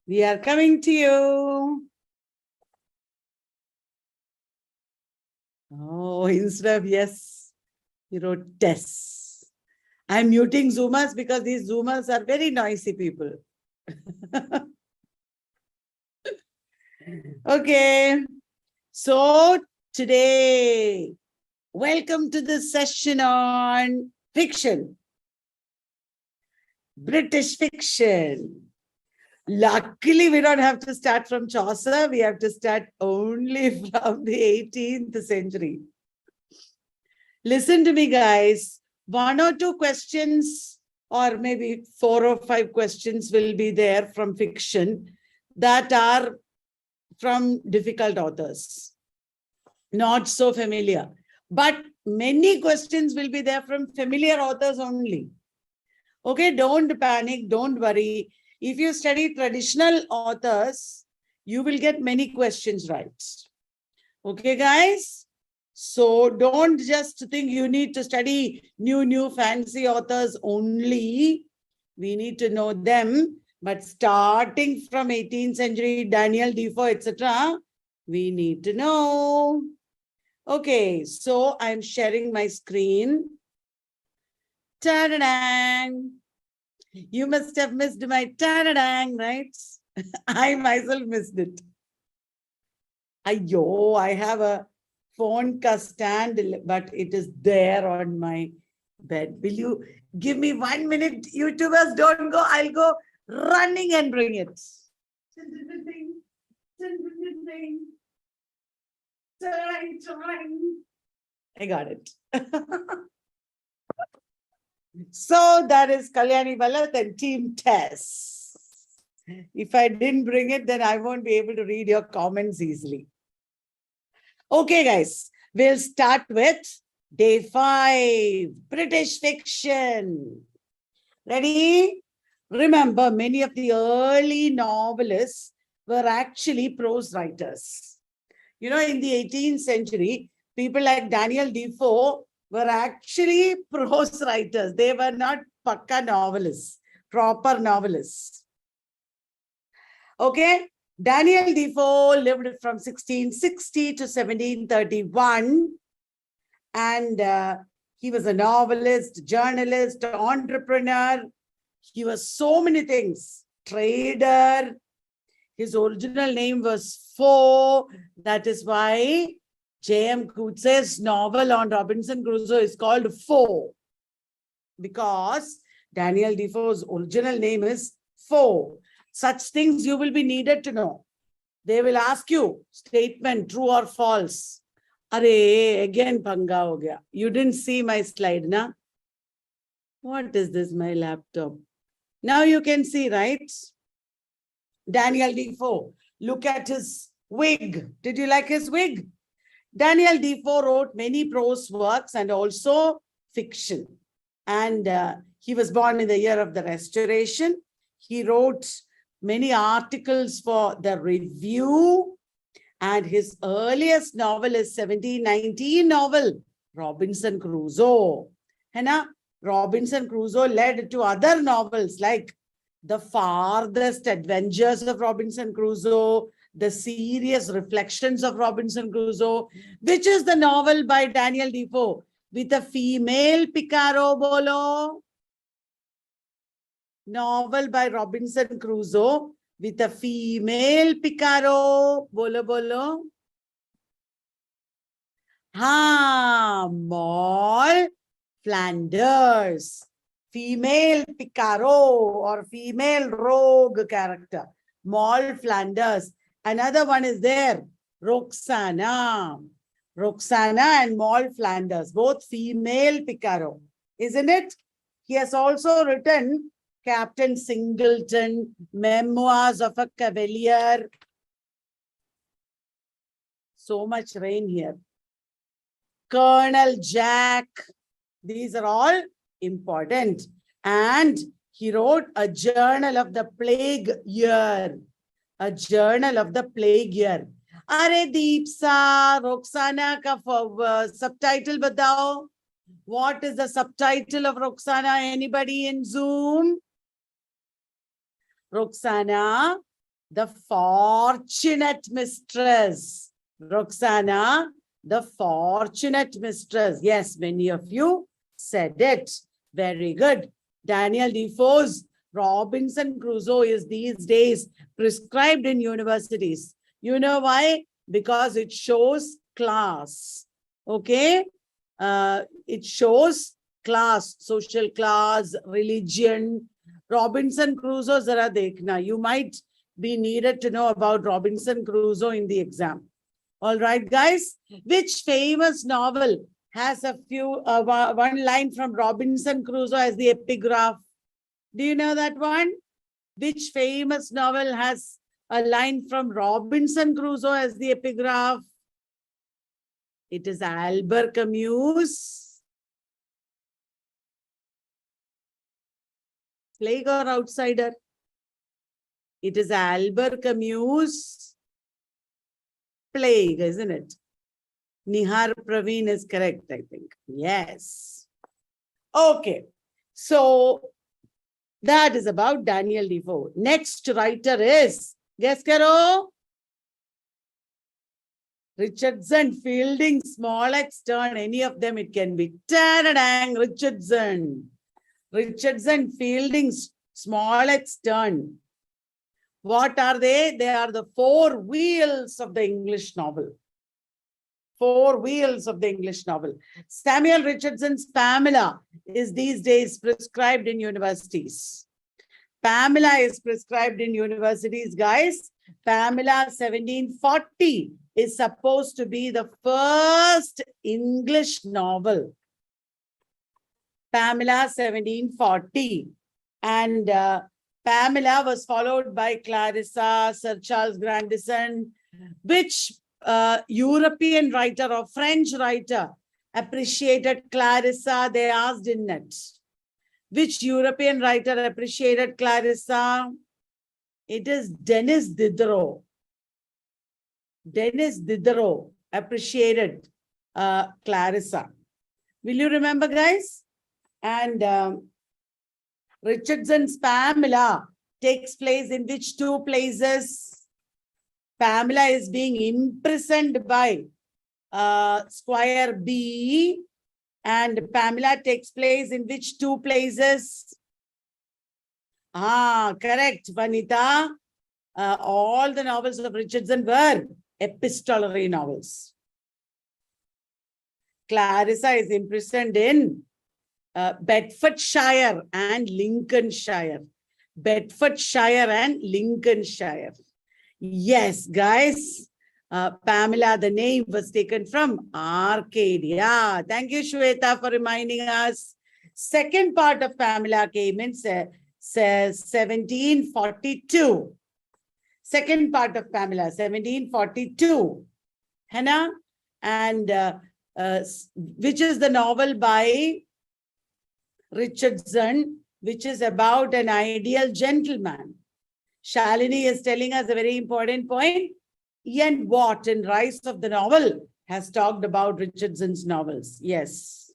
We are coming to you. Oh, instead of yes, you wrote Tess. I'm muting Zoomers because these Zoomers are very noisy people. Okay. So today, welcome to the session on fiction. British fiction. Luckily, we don't have to start from Chaucer. We have to start only from the 18th century. Listen to me, guys. One or two questions, or maybe 4 or 5 questions will be there from fiction that are from difficult authors, not so familiar. But many questions will be there from familiar authors only. Okay, don't panic, don't worry. If you study traditional authors, you will get many questions right. Okay, guys? So don't just think you need to study new fancy authors only. We need to know them. But starting from 18th century, Daniel Defoe, etc., we need to know. Okay, so I'm sharing my screen. Ta-da-dang! You must have missed my ta-da-dang, right? I myself missed it. Ayyo, I have a phone stand, but it is there on my bed. Will you give me 1 minute? YouTubers, don't go. I'll go running and bring it. I got it. So that is Kalyani Vallath and Team Tess. If I didn't bring it, then I won't be able to read your comments easily. Okay, guys, we'll start with day 5, British fiction. Ready? Remember, many of the early novelists were actually prose writers. You know, in the 18th century, people like Daniel Defoe were actually prose writers. They were not pakka novelists, proper novelists. Okay? Daniel Defoe lived from 1660 to 1731, and he was a novelist, journalist, entrepreneur. He was so many things. Trader. His original name was Foe. That is why J.M. Coetze's novel on Robinson Crusoe is called Foe, because Daniel Defoe's original name is Foe. Such things you will be needed to know. They will ask you, statement, true or false. Arey, again panga ho gaya. You didn't see my slide, na? What is this, my laptop? Now you can see, right? Daniel Defoe. Look at his wig. Did you like his wig? Daniel Defoe wrote many prose works and also fiction. And he was born in the year of the Restoration. He wrote many articles for the Review, and his earliest novel is 1719 novel, Robinson Crusoe. Hena? Robinson Crusoe led to other novels like The Farthest Adventures of Robinson Crusoe, The Serious Reflections of Robinson Crusoe, which is the novel by Daniel Defoe with a female Picaro bolo. Novel by Robinson Crusoe with a female Picaro. Bolo bolo. Moll Flanders. Female Picaro or female rogue character. Moll Flanders. Another one is there. Roxana. Roxana and Moll Flanders. Both female Picaro. Isn't it? He has also written Captain Singleton, Memoirs of a Cavalier. So much rain here. Colonel Jack. These are all important. And he wrote a journal of the plague year. A journal of the plague year. Are Deepsa, Roxana ka subtitle batao. What is the subtitle of Roxana? Anybody in Zoom? Roxana The Fortunate Mistress. Roxana, The Fortunate Mistress. Yes, many of you said it. Very good. Daniel Defoe's Robinson Crusoe is these days prescribed in universities. You know why? Because it shows class. Okay? It shows class, social class, religion. Robinson Crusoe, zara dekhna. You might be needed to know about Robinson Crusoe in the exam. All right, guys. Which famous novel has a few one line from Robinson Crusoe as the epigraph? Do you know that one? Which famous novel has a line from Robinson Crusoe as the epigraph? It is Albert Camus. Plague or Outsider? It is Albert Camus' Plague, isn't it? Nihar Praveen is correct, I think. Yes. Okay. So that is about Daniel Defoe. Next writer is, guess karo? Richardson, Fielding, Smollett, Sterne, any of them it can be. Ta-da-dang, Richardson. Richardson, Fielding, Smollett, Sterne. What are they? They are the four wheels of the English novel. Four wheels of the English novel. Samuel Richardson's Pamela is these days prescribed in universities. Pamela is prescribed in universities, guys. Pamela 1740 is supposed to be the first English novel. Pamela 1740. And Pamela was followed by Clarissa, Sir Charles Grandison. Which European writer or French writer appreciated Clarissa? They asked in it. Which European writer appreciated Clarissa? It is Denis Diderot. Denis Diderot appreciated Clarissa. Will you remember, guys? And Richardson's Pamela takes place in which two places? Pamela is being imprisoned by Squire B. And Pamela takes place in which two places? Correct, Vanita. All the novels of Richardson were epistolary novels. Clarissa is imprisoned in Bedfordshire and Lincolnshire. Bedfordshire and Lincolnshire. Yes, guys. Pamela, the name was taken from Arcadia. Thank you, Shweta, for reminding us. Second part of Pamela came in, says 1742. Second part of Pamela, 1742. Hannah? And which is the novel by Richardson, which is about an ideal gentleman. Shalini is telling us a very important point. Ian Watt in Rise of the Novel has talked about Richardson's novels. Yes.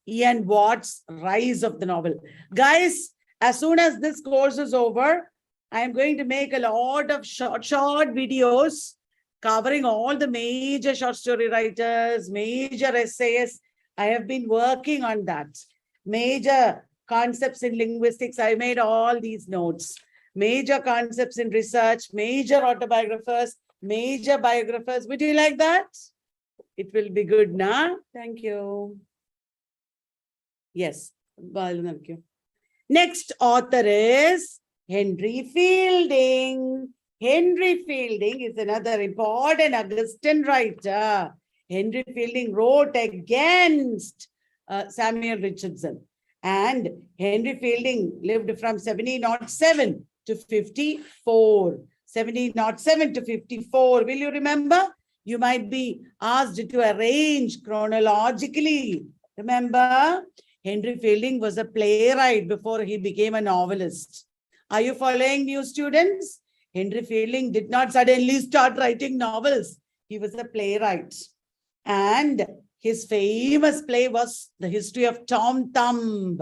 Ian Watt's Rise of the Novel. Guys, as soon as this course is over, I am going to make a lot of short videos covering all the major short story writers, major essayists. I have been working on that. Major concepts in linguistics. I made all these notes. Major concepts in research, major autobiographers, major biographers. Would you like that? It will be good, na? Thank you. Yes. Thank you. Next author is Henry Fielding. Henry Fielding is another important Augustan writer. Henry Fielding wrote against Samuel Richardson. And Henry Fielding lived from 1707 to 54. 1707 to 54. Will you remember? You might be asked to arrange chronologically. Remember, Henry Fielding was a playwright before he became a novelist. Are you following, new students? Henry Fielding did not suddenly start writing novels. He was a playwright. And his famous play was The History of Tom Thumb.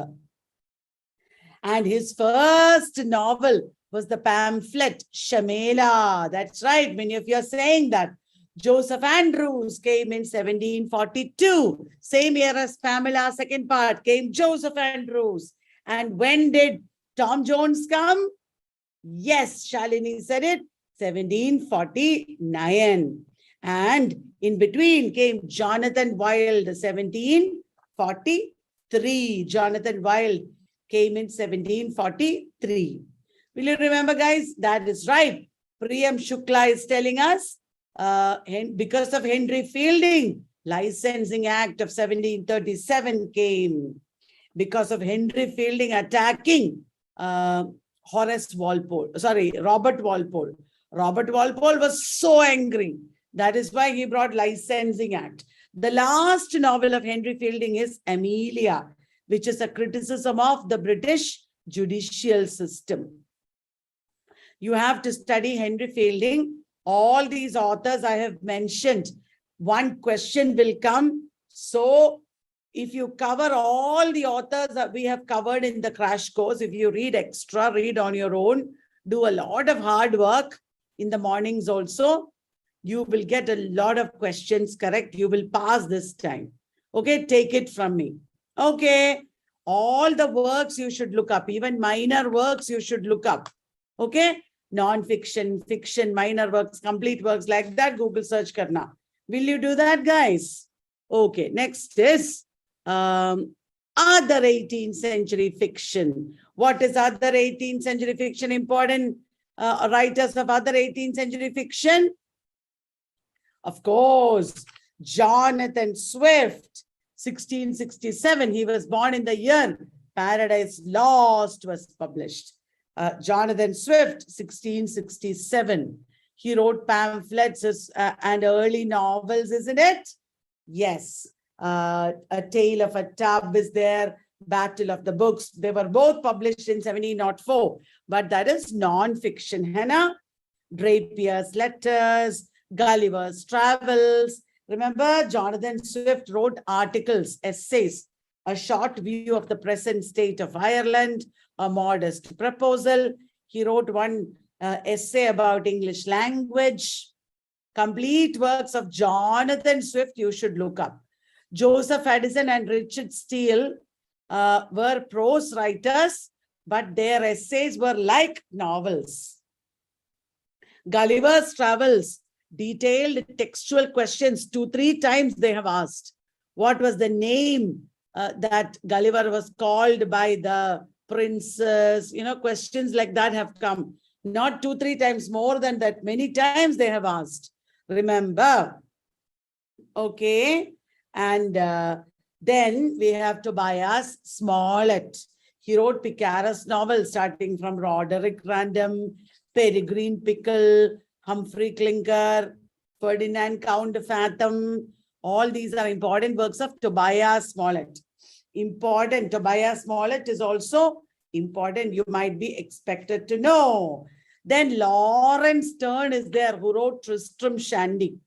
And his first novel was the pamphlet Shamela. That's right. Many of you are saying that. Joseph Andrews came in 1742. Same year as Pamela, second part, came Joseph Andrews. And when did Tom Jones come? Yes, Shalini said it, 1749. And in between came Jonathan Wild, 1743. Jonathan Wild came in 1743. Will you remember, guys? That is right. Priyam Shukla is telling us, because of Henry Fielding, Licensing Act of 1737 came. Because of Henry Fielding attacking Robert Walpole. Robert Walpole was so angry. That is why he brought Licensing Act. The last novel of Henry Fielding is Amelia, which is a criticism of the British judicial system. You have to study Henry Fielding. All these authors I have mentioned, one question will come. So if you cover all the authors that we have covered in the crash course, if you read extra, read on your own, do a lot of hard work in the mornings also, you will get a lot of questions correct. You will pass this time. Okay, take it from me. Okay, all the works you should look up, even minor works you should look up. Okay, non-fiction, fiction, minor works, complete works, like that, Google search karna. Will you do that, guys? Okay, next is other 18th century fiction. What is other 18th century fiction? Important writers of other 18th century fiction? Of course, Jonathan Swift, 1667. He was born in the year Paradise Lost was published. Jonathan Swift, 1667. He wrote pamphlets and early novels, isn't it? Yes. A Tale of a Tub is there, Battle of the Books. They were both published in 1704, but that is non-fiction. Hannah, Drapier's Letters, Gulliver's Travels. Remember, Jonathan Swift wrote articles, essays, A Short View of the Present State of Ireland, A Modest Proposal. He wrote one essay about English language. Complete works of Jonathan Swift you should look up. Joseph Addison and Richard Steele were prose writers, but their essays were like novels. Gulliver's Travels, detailed textual questions, 2-3 times they have asked. What was the name that Gulliver was called by the princes? You know, questions like that have come. Not 2-3 times, more than that. Many times they have asked. Remember. Okay. And then we have Tobias Smollett. He wrote picaresque novels starting from Roderick Random, Peregrine Pickle, Humphrey Clinker, Ferdinand Count de Fathom. All these are important works of Tobias Smollett. Important. Tobias Smollett is also important. You might be expected to know. Then Lawrence Sterne is there, who wrote Tristram Shandy.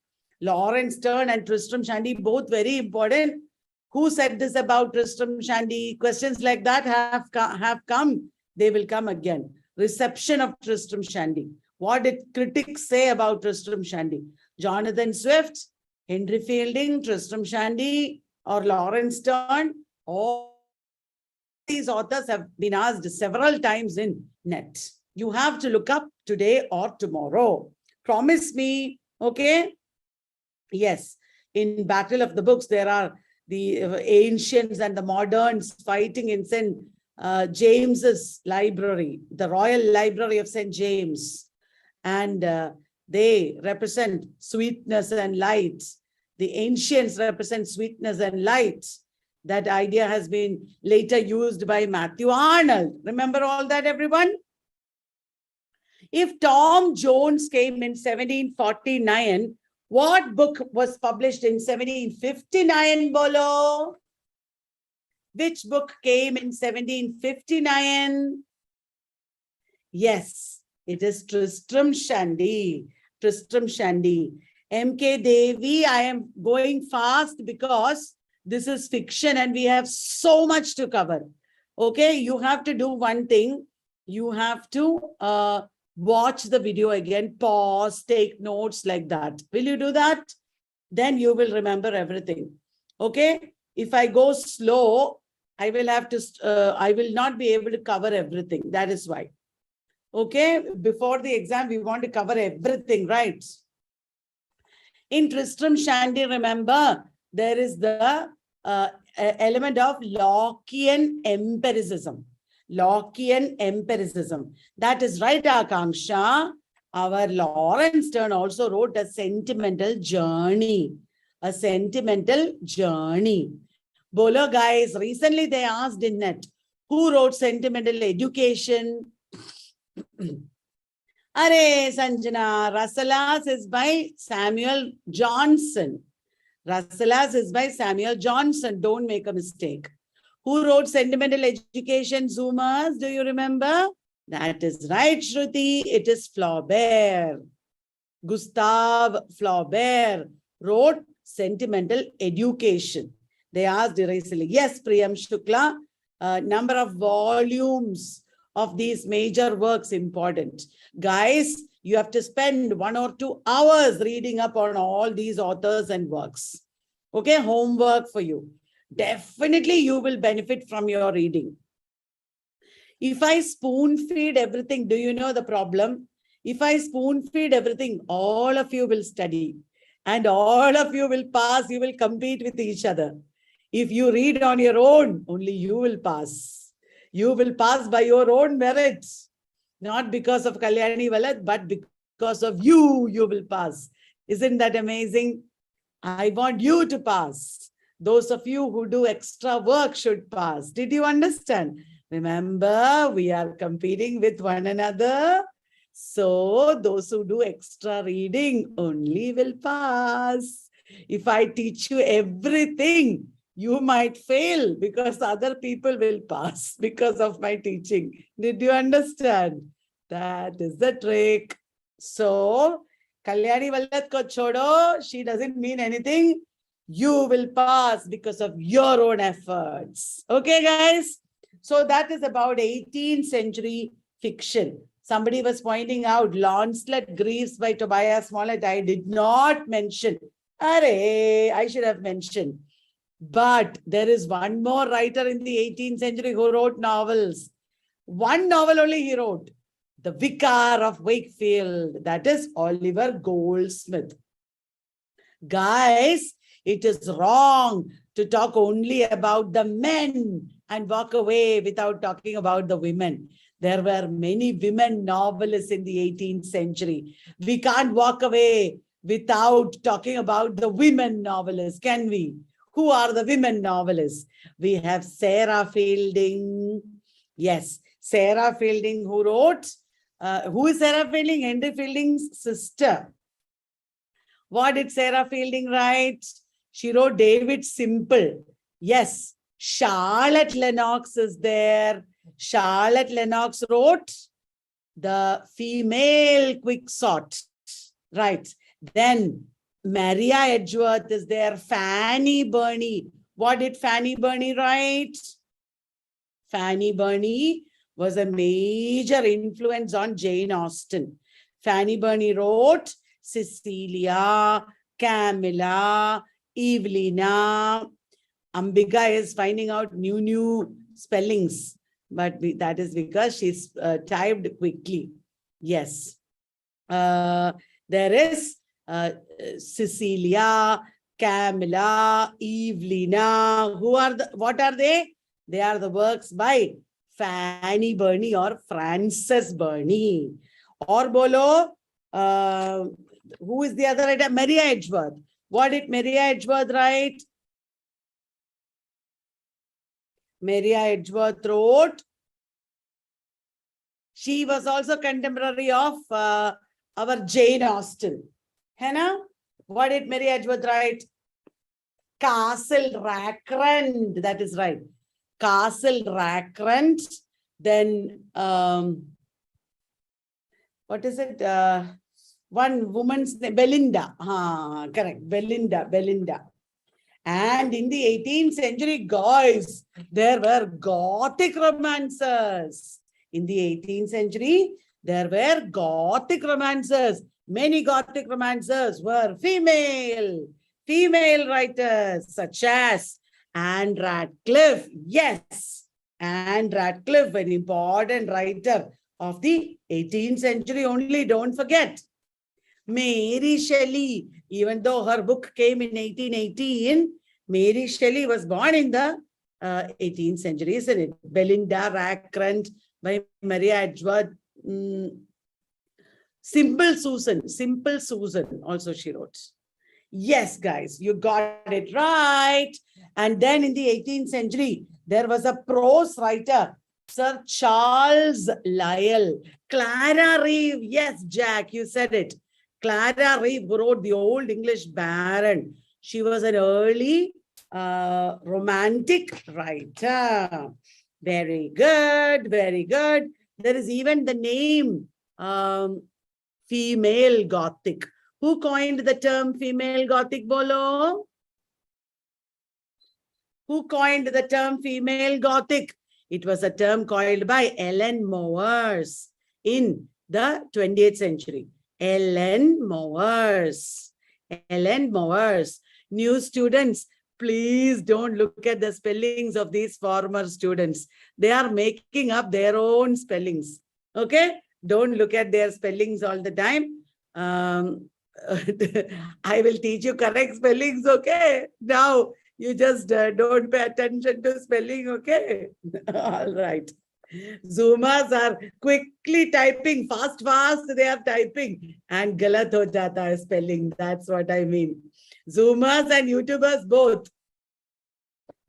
Lawrence Sterne and Tristram Shandy, both very important. Who said this about Tristram Shandy? Questions like that have come. They will come again. Reception of Tristram Shandy. What did critics say about Tristram Shandy? Jonathan Swift, Henry Fielding, Tristram Shandy, or Lawrence Sterne? All these authors have been asked several times in net. You have to look up today or tomorrow. Promise me, okay? Yes, in Battle of the Books, there are the ancients and the moderns fighting in St. James's library, the Royal Library of St. James. And they represent sweetness and light. The ancients represent sweetness and light. That idea has been later used by Matthew Arnold. Remember all that, everyone? If Tom Jones came in 1749, what book was published in 1759, Bolo? Which book came in 1759? Yes, it is Tristram Shandy. Tristram Shandy. M.K. Devi, I am going fast because this is fiction and we have so much to cover. Okay, you have to do one thing. you have to watch the video again, pause, take notes like that. Will you do that? Then you will remember everything. Okay? If I go slow, I will have to, I will not be able to cover everything. That is why. Okay? Before the exam, we want to cover everything, right? In Tristram Shandy, remember, there is the element of Lockean empiricism. Lockean empiricism. That is right, Akanksha. Our Lawrence Sterne also wrote a sentimental journey. A sentimental journey. Bolo, guys, recently they asked in net, who wrote sentimental education? Arey, Sanjana, Rassalas is by Samuel Johnson. Rassalas is by Samuel Johnson. Don't make a mistake. Who wrote Sentimental Education, Zoomers? Do you remember? That is right, Shruti. It is Flaubert. Gustave Flaubert wrote Sentimental Education. They asked recently. Yes, Priyam Shukla. Number of volumes of these major works important. Guys, you have to spend 1 or 2 hours reading up on all these authors and works. Okay, homework for you. Definitely you will benefit from your reading. If I spoon feed everything, do you know the problem? If I spoon feed everything, all of you will study and all of you will pass, you will compete with each other. If you read on your own, only you will pass. You will pass by your own merits, not because of Kalyani Vallath, but because of you, you will pass. Isn't that amazing? I want you to pass. Those of you who do extra work should pass. Did you understand? Remember, we are competing with one another. So those who do extra reading only will pass. If I teach you everything, you might fail because other people will pass because of my teaching. Did you understand? That is the trick. So, Kalyani Vallath ko chodo, she doesn't mean anything. You will pass because of your own efforts. Okay, guys? So that is about 18th century fiction. Somebody was pointing out Launcelot Greaves by Tobias Smollett. I did not mention. Arey, I should have mentioned. But there is one more writer in the 18th century who wrote novels. One novel only he wrote. The Vicar of Wakefield. That is Oliver Goldsmith. Guys, it is wrong to talk only about the men and walk away without talking about the women. There were many women novelists in the 18th century. We can't walk away without talking about the women novelists, can we? Who are the women novelists? We have Sarah Fielding. Yes, Sarah Fielding, who wrote, who is Sarah Fielding? Henry Fielding's sister. What did Sarah Fielding write? She wrote David Simple. Yes, Charlotte Lennox is there. Charlotte Lennox wrote The Female Quixote. Right. Then Maria Edgeworth is there. Fanny Burney. What did Fanny Burney write? Fanny Burney was a major influence on Jane Austen. Fanny Burney wrote Cecilia, Camilla, Evelina. Ambika is finding out new spellings, but that is because she's typed quickly. Yes. There is Cecilia, Camilla, Evelina. What are they? They are the works by Fanny Burney or Frances Burney. Or bolo, who is the other writer? Maria Edgeworth. What did Maria Edgeworth write? Maria Edgeworth wrote. She was also contemporary of our Jane Austen. Hannah, what did Maria Edgeworth write? Castle Rackrent. That is right. Castle Rackrent. Then, what is it? One woman's name, Belinda. Correct. Belinda. And in the 18th century, guys, there were Gothic romancers. In the 18th century, there were Gothic romancers. Many Gothic romancers were female writers, such as Anne Radcliffe. Yes, Anne Radcliffe, an important writer of the 18th century only, don't forget. Mary Shelley, even though her book came in 1818, Mary Shelley was born in the 18th century, isn't it? Belinda Rackrent by Maria Edgeworth. Simple Susan also she wrote. Yes, guys, you got it right. And then in the 18th century, there was a prose writer, Sir Charles Lyell. Clara Reeve, yes, Jack, you said it. Clara Reeve wrote The Old English Baron. She was an early romantic writer. Very good, very good. There is even the name female Gothic. Who coined the term female Gothic, Bolo? Who coined the term female Gothic? It was a term coined by Ellen Mowers in the 20th century. Ellen Mowers. New students, please don't look at the spellings of these former students. They are making up their own spellings. Okay? Don't look at their spellings all the time. I will teach you correct spellings, okay? Now, you just don't pay attention to spelling, okay? All right. Zoomers are quickly typing, fast, they are typing. And galat ho jata hai spelling, that's what I mean. Zoomers and YouTubers both.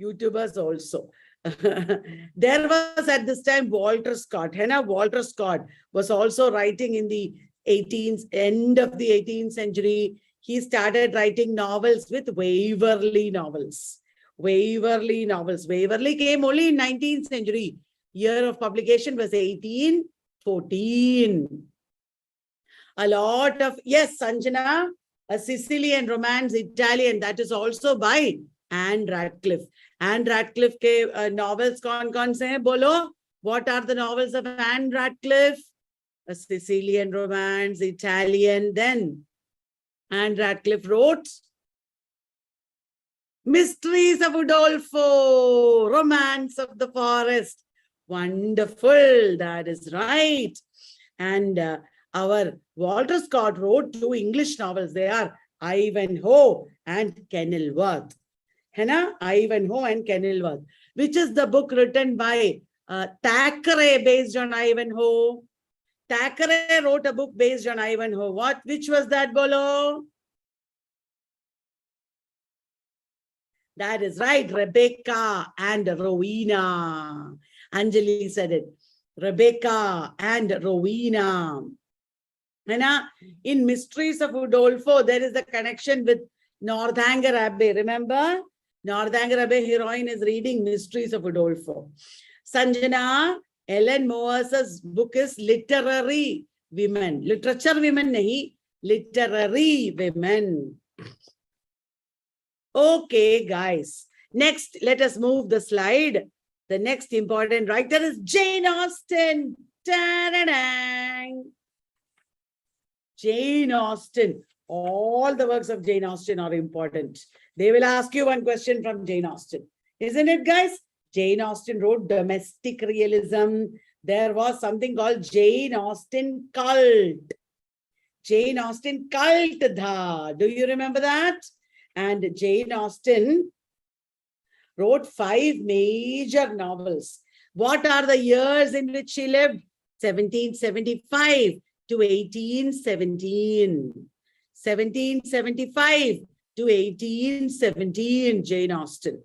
YouTubers also. There was at this time Walter Scott. Walter Scott was also writing in the end of the 18th century. He started writing novels with Waverley novels. Waverley came only in 19th century. Year of publication was 1814. A lot of, yes, Sanjana, a Sicilian romance, Italian, that is also by Anne Radcliffe. Anne Radcliffe ke novels kaun se hain? Bolo, what are the novels of Anne Radcliffe? A Sicilian romance, Italian. Then Anne Radcliffe wrote Mysteries of Udolpho, Romance of the Forest. Wonderful, that is right. And our Walter Scott wrote 2 English novels. They are Ivanhoe and Kenilworth. Ivanhoe and Kenilworth. Which is the book written by Thackeray based on Ivanhoe? Thackeray wrote a book based on Ivanhoe. Which was that, Bolo? That is right, Rebecca and Rowena. Anjali said it. Rebecca and Rowena. In Mysteries of Udolpho, there is a connection with Northanger Abbey. Remember? Northanger Abbey heroine is reading Mysteries of Udolpho. Sanjana, Ellen Mowers' book is Literary Women. Literature women nahi, literary women. Okay, guys. Next, let us move the slide. The next important writer is Jane Austen. Ta-da-dang. Jane Austen. All the works of Jane Austen are important. They will ask you one question from Jane Austen. Isn't it, guys? Jane Austen wrote domestic realism. There was something called Jane Austen cult. Jane Austen cult tha. Do you remember that? And Jane Austen wrote 5 major novels. What are the years in which she lived? 1775 to 1817. 1775 to 1817, Jane Austen.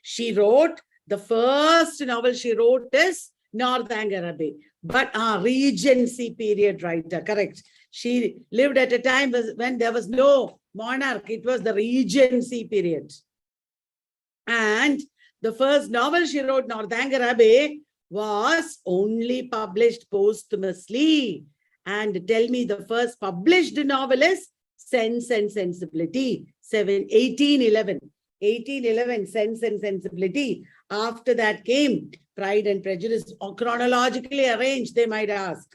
She wrote, the first novel she wrote is Northanger Abbey, but Regency period writer, correct. She lived at a time when there was no monarch. It was the Regency period. And the first novel she wrote, Northanger Abbey, was only published posthumously. And tell me, the first published novel is Sense and Sensibility, 1811. 1811, Sense and Sensibility. After that came Pride and Prejudice, or chronologically arranged, they might ask.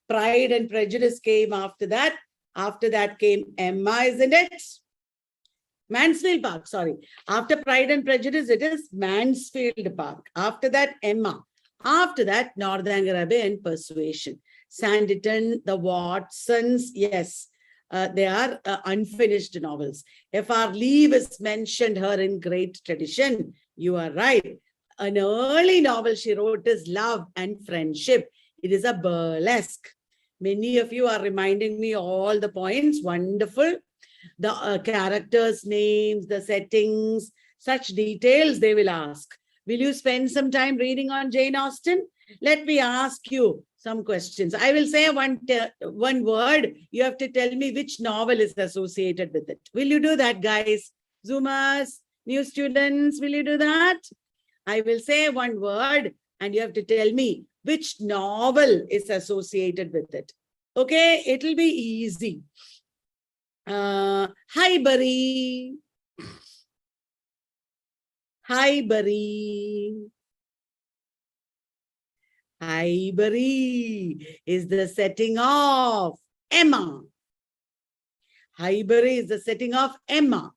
Pride and Prejudice came after that. After that came Emma, isn't it? Mansfield Park, sorry. After Pride and Prejudice, it is Mansfield Park. After that, Emma. After that, Northanger Abbey and Persuasion. Sanditon, the Watsons, yes, they are unfinished novels. F.R. Leavis mentioned her in Great Tradition. You are right. An early novel she wrote is Love and Friendship. It is a burlesque. Many of you are reminding me all the points. Wonderful. The characters' names, the settings, such details they will ask. Will you spend some time reading on Jane Austen? Let me ask you some questions. I will say one word. You have to tell me which novel is associated with it. Will you do that, guys? Zoomers, new students, will you do that? I will say one word and you have to tell me which novel is associated with it. Okay, it will be easy. Highbury. Highbury. Highbury is the setting of Emma. Highbury is the setting of Emma.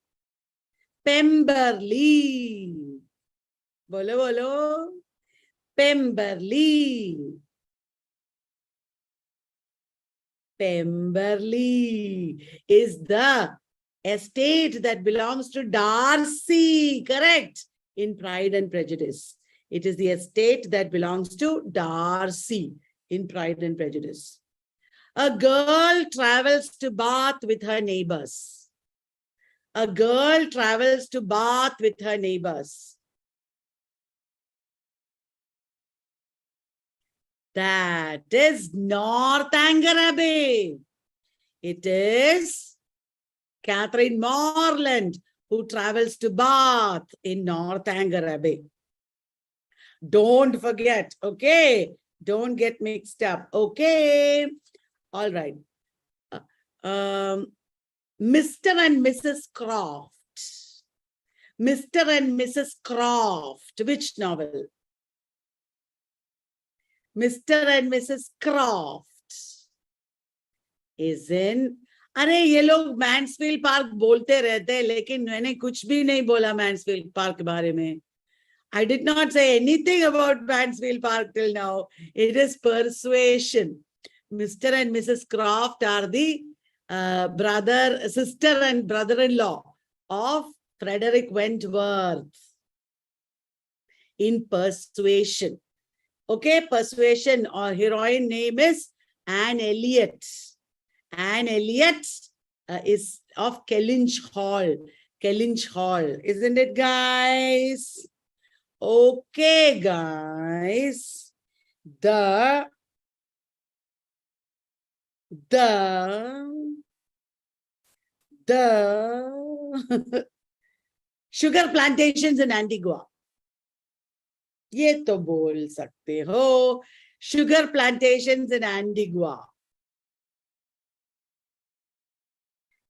Pemberley. Bolo, bolo. Pemberley. Pemberley is the estate that belongs to Darcy, correct? In Pride and Prejudice. It is the estate that belongs to Darcy in Pride and Prejudice. A girl travels to Bath with her neighbors. A girl travels to Bath with her neighbors. That is Northanger Abbey. It is Catherine Morland who travels to Bath in Northanger Abbey. Don't forget, okay? Don't get mixed up, okay? All right. Mr. and Mrs. Croft. Mr. and Mrs. Croft. Which novel? Mr. and Mrs. Croft is in. अरे ये लोग Mansfield park बोलते रहते हैं, लेकिन मैंने कुछ भी नहीं बोला मैंसफील्ड पार्क के बारे में. I did not say anything about Mansfield Park till now. It is Persuasion. Mr. and Mrs. Croft are the sister and brother-in-law of Frederick Wentworth in Persuasion. Okay, Persuasion, or heroine name is Anne Elliot. Anne Elliot is of Kellynch Hall. Kellynch Hall, isn't it, guys? Okay, guys. The sugar plantations in Antigua. ये तो बोल सकते हो. Sugar plantations in Antigua.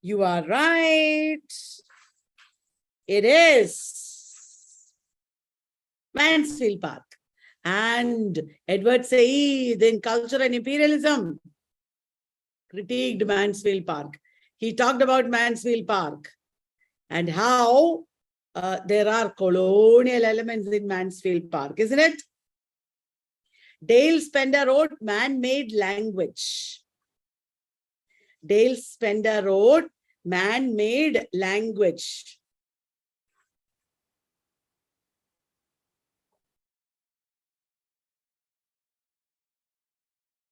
You are right. It is Mansfield Park. And Edward Said in Culture and Imperialism critiqued Mansfield Park. He talked about Mansfield Park and how there are colonial elements in Mansfield Park, isn't it? Dale Spender wrote Man-Made Language. Dale Spender wrote Man-Made Language.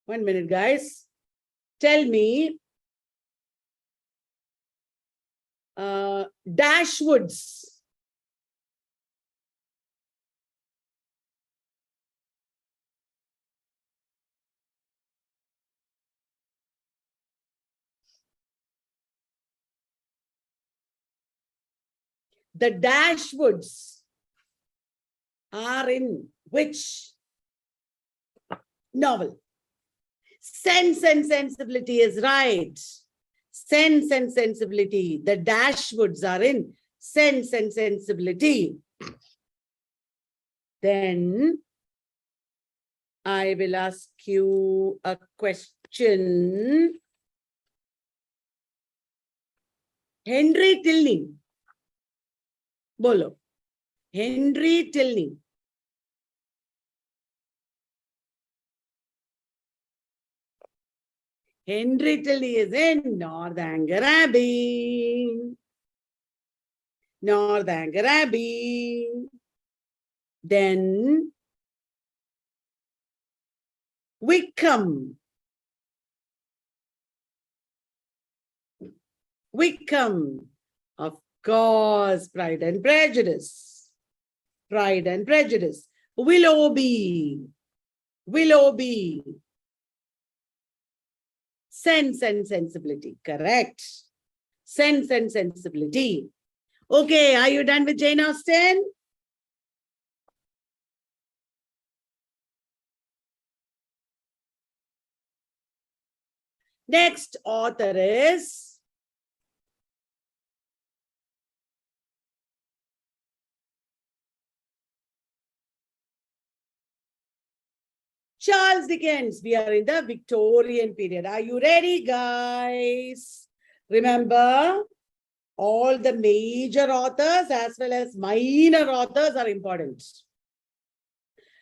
One minute, guys. Tell me, Dashwoods. The Dashwoods are in which novel? Sense and Sensibility is right. Sense and Sensibility. The Dashwoods are in Sense and sensibility. Then I will ask you a question. Henry Tilney. Bolo. Henry Tilney. Henry Tilney is in Northanger Abbey. Northanger Abbey. Then Wickham. Wickham. Of course, Pride and Prejudice. Pride and Prejudice. Willoughby. Willoughby. Sense and sensibility. Correct. Sense and sensibility. Okay, are you done with Jane Austen? Next author is Charles Dickens. We are in the Victorian period. Are you ready, guys? Remember, all the major authors as well as minor authors are important.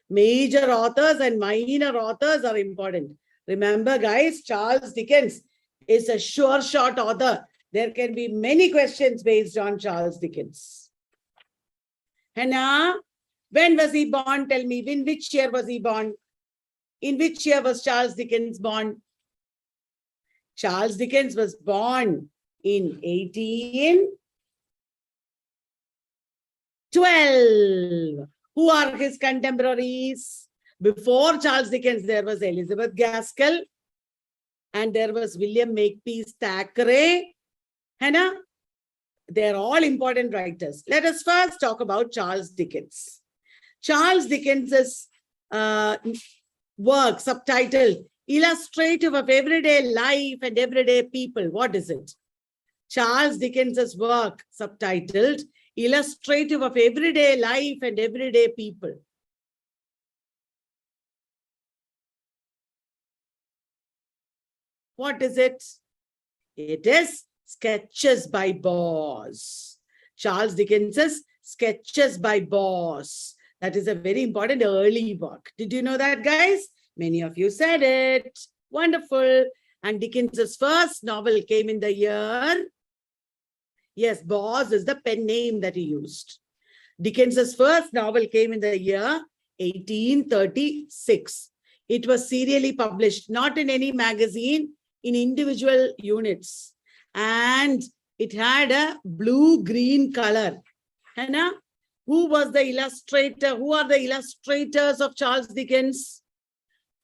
Major authors and minor authors are important. Remember, guys, Charles Dickens is a sure shot author. There can be many questions based on Charles Dickens. Hannah, when was he born? Tell me, in which year was he born? In which year was Charles Dickens born? Charles Dickens was born in 1812. Who are his contemporaries? Before Charles Dickens, there was Elizabeth Gaskell and there was William Makepeace Thackeray. Hannah, they're all important writers. Let us first talk about Charles Dickens. Charles Dickens's work subtitled Illustrative of Everyday Life and Everyday People. What is it? Charles Dickens's work subtitled Illustrative of Everyday Life and Everyday People. What is it? It is Sketches by Boz. Charles Dickens's Sketches by Boz. That is a very important early work. Did you know that, guys? Many of you said it. Wonderful. And Dickens's first novel came in the year. Yes, Boz is the pen name that he used. Dickens's first novel came in the year 1836. It was serially published, not in any magazine, in individual units. And it had a blue-green color. Hannah, who was the illustrator? Who are the illustrators of Charles Dickens?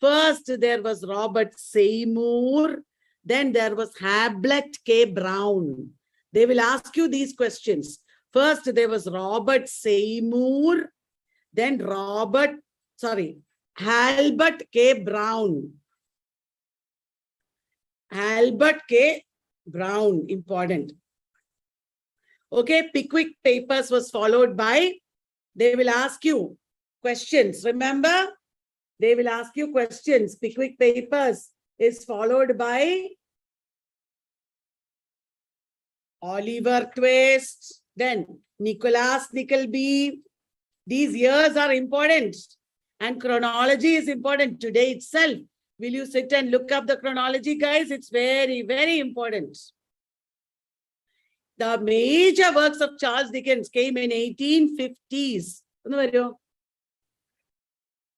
First, there was Robert Seymour. Then there was Hamlet K. Brown. They will ask you these questions. First, there was Robert Seymour. Then Albert K. Brown. Albert K. Brown, important. Okay, Pickwick Papers was followed by, they will ask you questions. Remember, they will ask you questions. Pickwick Papers is followed by Oliver Twist, then Nicholas Nickleby. These years are important and chronology is important today itself. Will you sit and look up the chronology, guys? It's very, very important. The major works of Charles Dickens came in 1850s.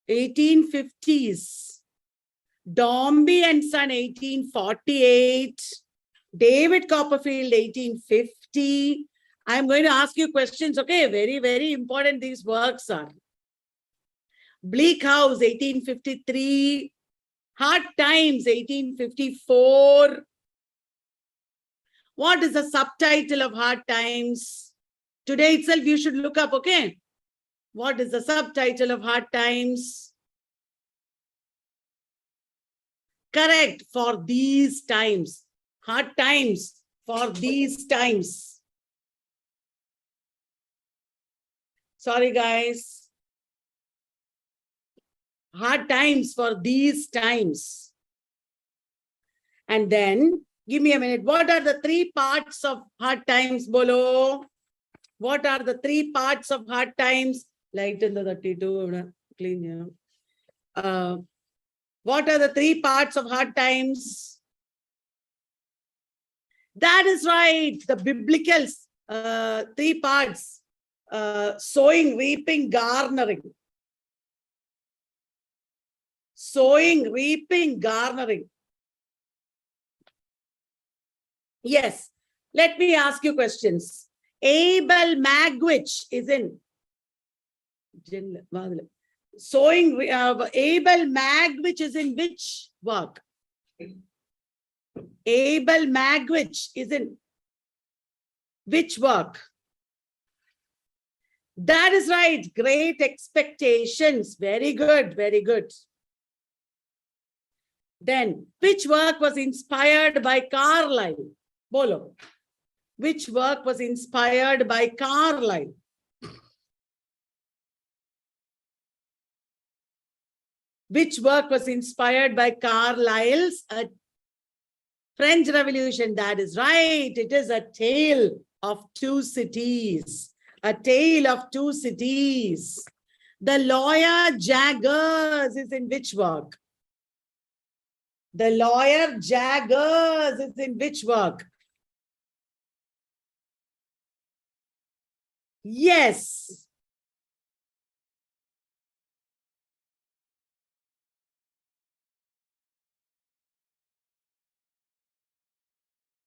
1850s. Dombey and Son, 1848. David Copperfield, 1850. I'm going to ask you questions, okay? Very, very important these works are. Bleak House, 1853. Hard Times, 1854. What is the subtitle of Hard Times? Today itself you should look up, okay? What is the subtitle of Hard Times? Correct, For These Times. Hard Times, For These Times. Sorry, guys. Hard times for these times. And then, give me a minute. What are the three parts of hard times, Bolo? What are the three parts of hard times? Light in the 32, clean. What are the three parts of hard times? That is right. The biblical three parts. Sowing, reaping, garnering. Sowing, reaping, garnering. Yes. Let me ask you questions. Abel Magwitch is in. Sowing, Abel Magwitch is in which work? Abel Magwitch is in which work? That is right. Great Expectations. Very good. Very good. Then, which work was inspired by Carlyle? Bolo. Which work was inspired by Carlyle? Which work was inspired by Carlyle's French Revolution? That is right. It is A Tale of Two Cities. A Tale of Two Cities. The Lawyer Jaggers is in which work? The Lawyer Jaggers is in which work? Yes.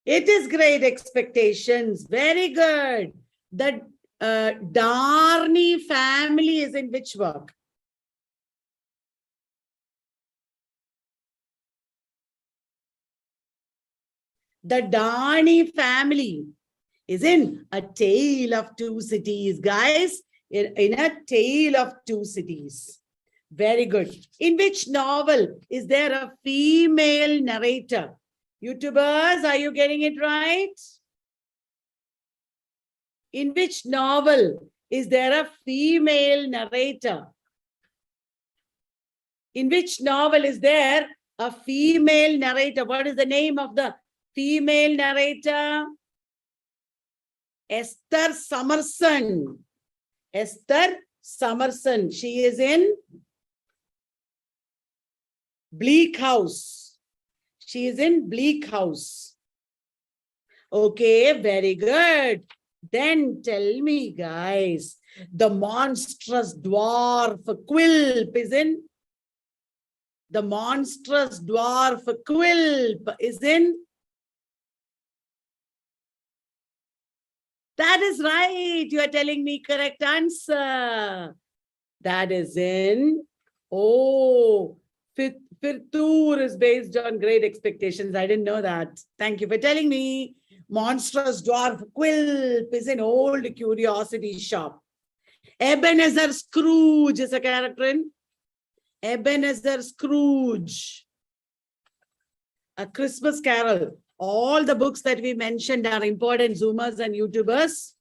It is Great Expectations. Very good. The Darnley family is in which work? The Darnley family is in A Tale of Two Cities, guys. In A Tale of Two Cities. Very good. In which novel is there a female narrator? YouTubers, are you getting it right? In which novel is there a female narrator? In which novel is there a female narrator? What is the name of the female narrator? Esther Summerson. Esther Summerson. She is in Bleak House. She is in Bleak House. Okay, very good. Then tell me, guys, the monstrous dwarf Quilp is in? The monstrous dwarf Quilp is in? That is right. You are telling me correct answer. That is in, Firtur is based on Great Expectations. I didn't know that. Thank you for telling me. Monstrous dwarf Quilp is in Old Curiosity Shop. Ebenezer Scrooge is a character in Ebenezer Scrooge. A Christmas Carol. All the books that we mentioned are important, Zoomers and YouTubers.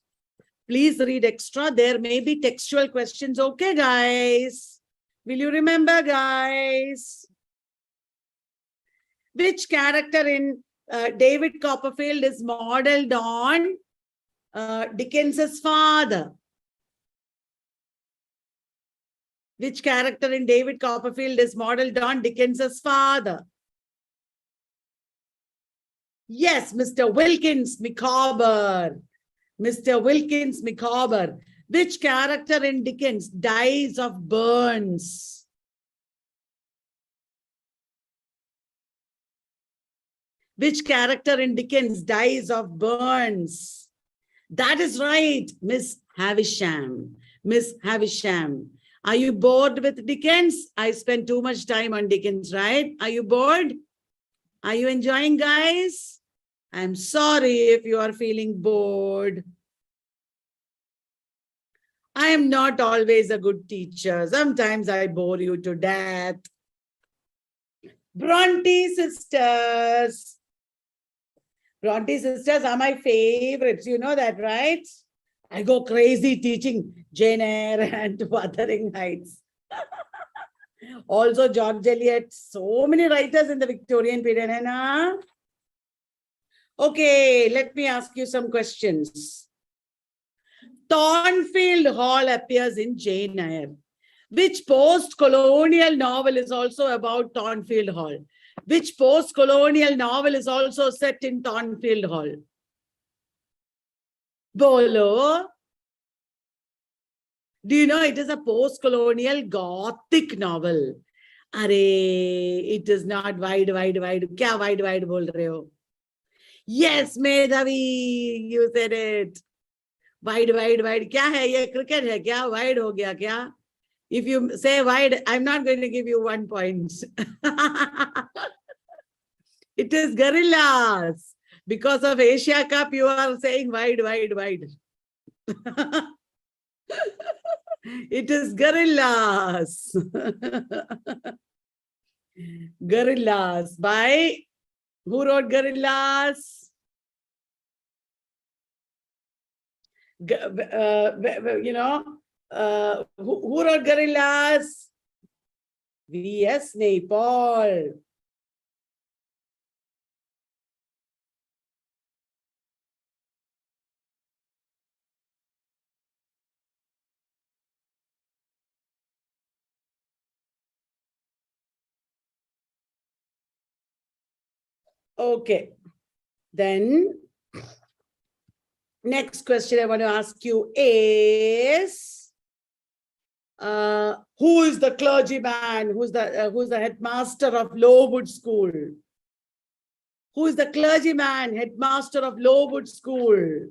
Please read extra. There may be textual questions. Okay, guys. Will you remember, guys? Which character in David Copperfield is modeled on Dickens's father? Which character in David Copperfield is modeled on Dickens's father? Yes, Mr. Wilkins Micawber. Mr. Wilkins Micawber. Which character in Dickens dies of burns? Which character in Dickens dies of burns? That is right, Miss Havisham. Miss Havisham. Are you bored with Dickens? I spent too much time on Dickens, right? Are you bored? Are you enjoying, guys? I'm sorry if you are feeling bored. I am not always a good teacher. Sometimes I bore you to death. Bronte Sisters. Bronte Sisters are my favorites. You know that, right? I go crazy teaching Jane Eyre and Wuthering Heights. Also George Eliot. So many writers in the Victorian period. Hai na? Okay, let me ask you some questions. Thornfield Hall appears in Jane Eyre. Which post-colonial novel is also about Thornfield Hall? Which post-colonial novel is also set in Thornfield Hall? Bolo. Do you know it is a post-colonial Gothic novel? Are, it is not wide. Kya wide bol rahe ho? Yes, Medhavi, you said it. Wide. Kya hai? Ye cricket hai kya? Wide ho gaya kya? If you say wide, I'm not going to give you 1 point. It is Gorillas. Because of Asia Cup, you are saying wide. It is Gorillas. Gorillas by, who wrote Gorillas? You know, who wrote Gorillas? V.S. Naipaul. Okay. Then, next question I want to ask you is, who is the clergyman? Who's the headmaster of Lowood School? Who is the clergyman, headmaster of Lowood School?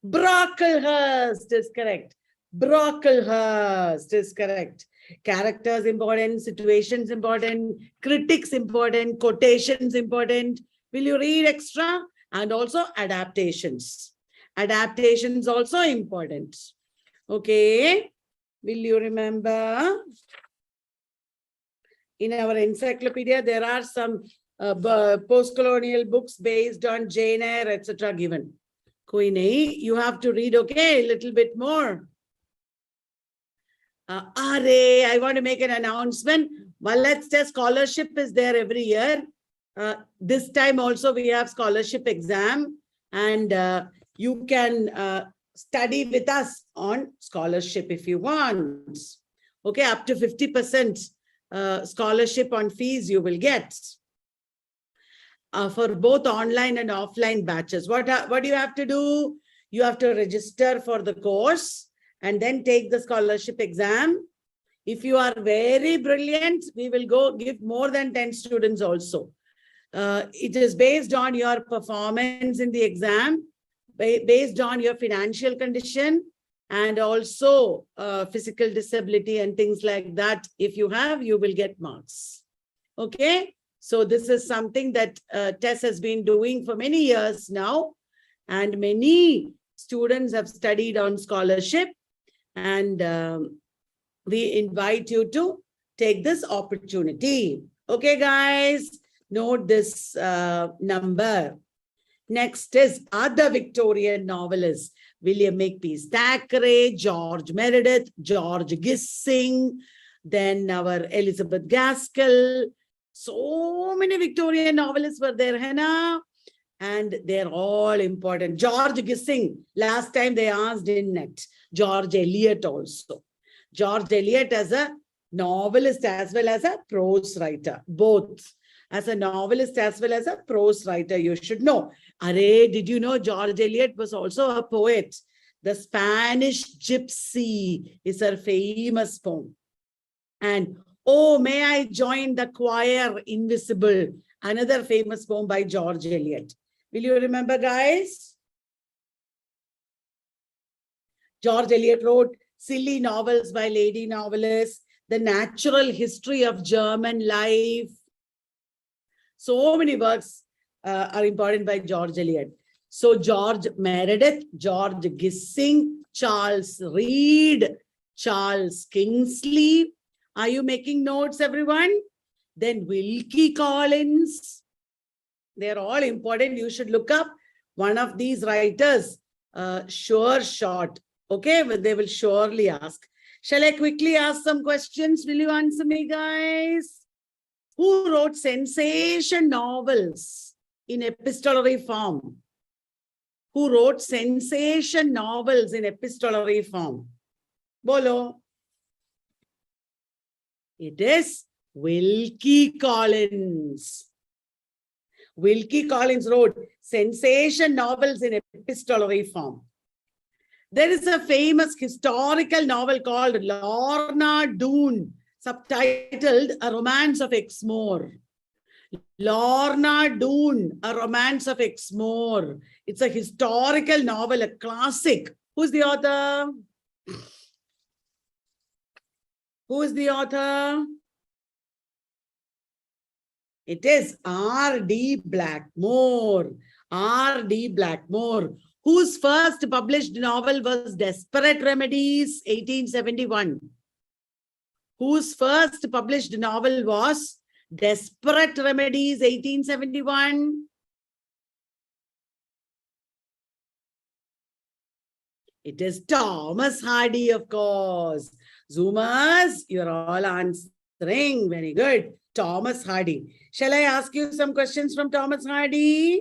Brocklehurst is correct. Brocklehurst is correct. Characters important, situations important, critics important, quotations important. Will you read extra? And also adaptations. Adaptations also important. Okay. Will you remember? In our encyclopedia, there are some post-colonial books based on Jane Eyre, etc. given. Koi nahi, you have to read, okay, a little bit more. I want to make an announcement. Vallath Test scholarship is there every year. This time also we have scholarship exam, and you can study with us on scholarship if you want. Okay, up to 50% scholarship on fees you will get. For both online and offline batches. What do you have to do? You have to register for the course and then take the scholarship exam. If you are very brilliant, we will go give more than 10 students also. It is based on your performance in the exam, based on your financial condition, and also physical disability and things like that. If you have, you will get marks. Okay. So this is something that Tess has been doing for many years now, and many students have studied on scholarship, and we invite you to take this opportunity. Okay, guys, note this number. Next is other Victorian novelists: William Makepeace Thackeray, George Meredith, George Gissing, then our Elizabeth Gaskell. So many Victorian novelists were there, Hannah, and they're all important. George Gissing, last time they asked in net. George Eliot also. George Eliot as a novelist as well as a prose writer, both. As a novelist as well as a prose writer, you should know. Are, did you know George Eliot was also a poet? The Spanish Gypsy is her famous poem. And Oh, May I Join the Choir, Invisible, another famous poem by George Eliot. Will you remember, guys? George Eliot wrote silly novels by lady novelists, The Natural History of German Life. So many works are important by George Eliot. So George Meredith, George Gissing, Charles Reed, Charles Kingsley. Are you making notes, everyone? then Wilkie Collins. They're all important. You should look up one of these writers. Sure shot. Okay, but they will surely ask. Shall I quickly ask some questions? Will you answer me, guys? Who wrote sensation novels in epistolary form? Who wrote sensation novels in epistolary form? Bolo. It is Wilkie Collins. Wilkie Collins wrote sensation novels in epistolary form. There is a famous historical novel called Lorna Doone, subtitled A Romance of Exmoor. Lorna Doone, A Romance of Exmoor. It's a historical novel, a classic. Who's the author? Who is the author? It is R.D. Blackmore. R.D. Blackmore, whose first published novel was Desperate Remedies, 1871. Whose first published novel was Desperate Remedies, 1871. It is Thomas Hardy, of course. Zoomers, you're all answering. Very good. Thomas Hardy. Shall I ask you some questions from Thomas Hardy?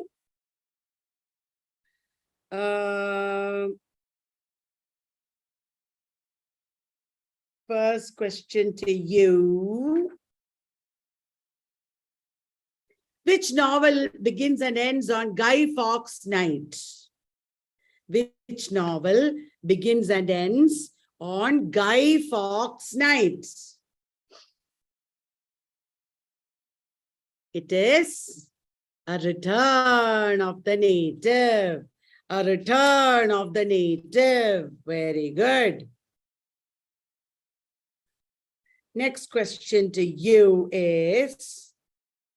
First question to you. Which novel begins and ends on Guy Fawkes Night? Which novel begins and ends on Guy Fawkes Night? It is A Return of the Native. A Return of the Native. Very good. Next question to you is,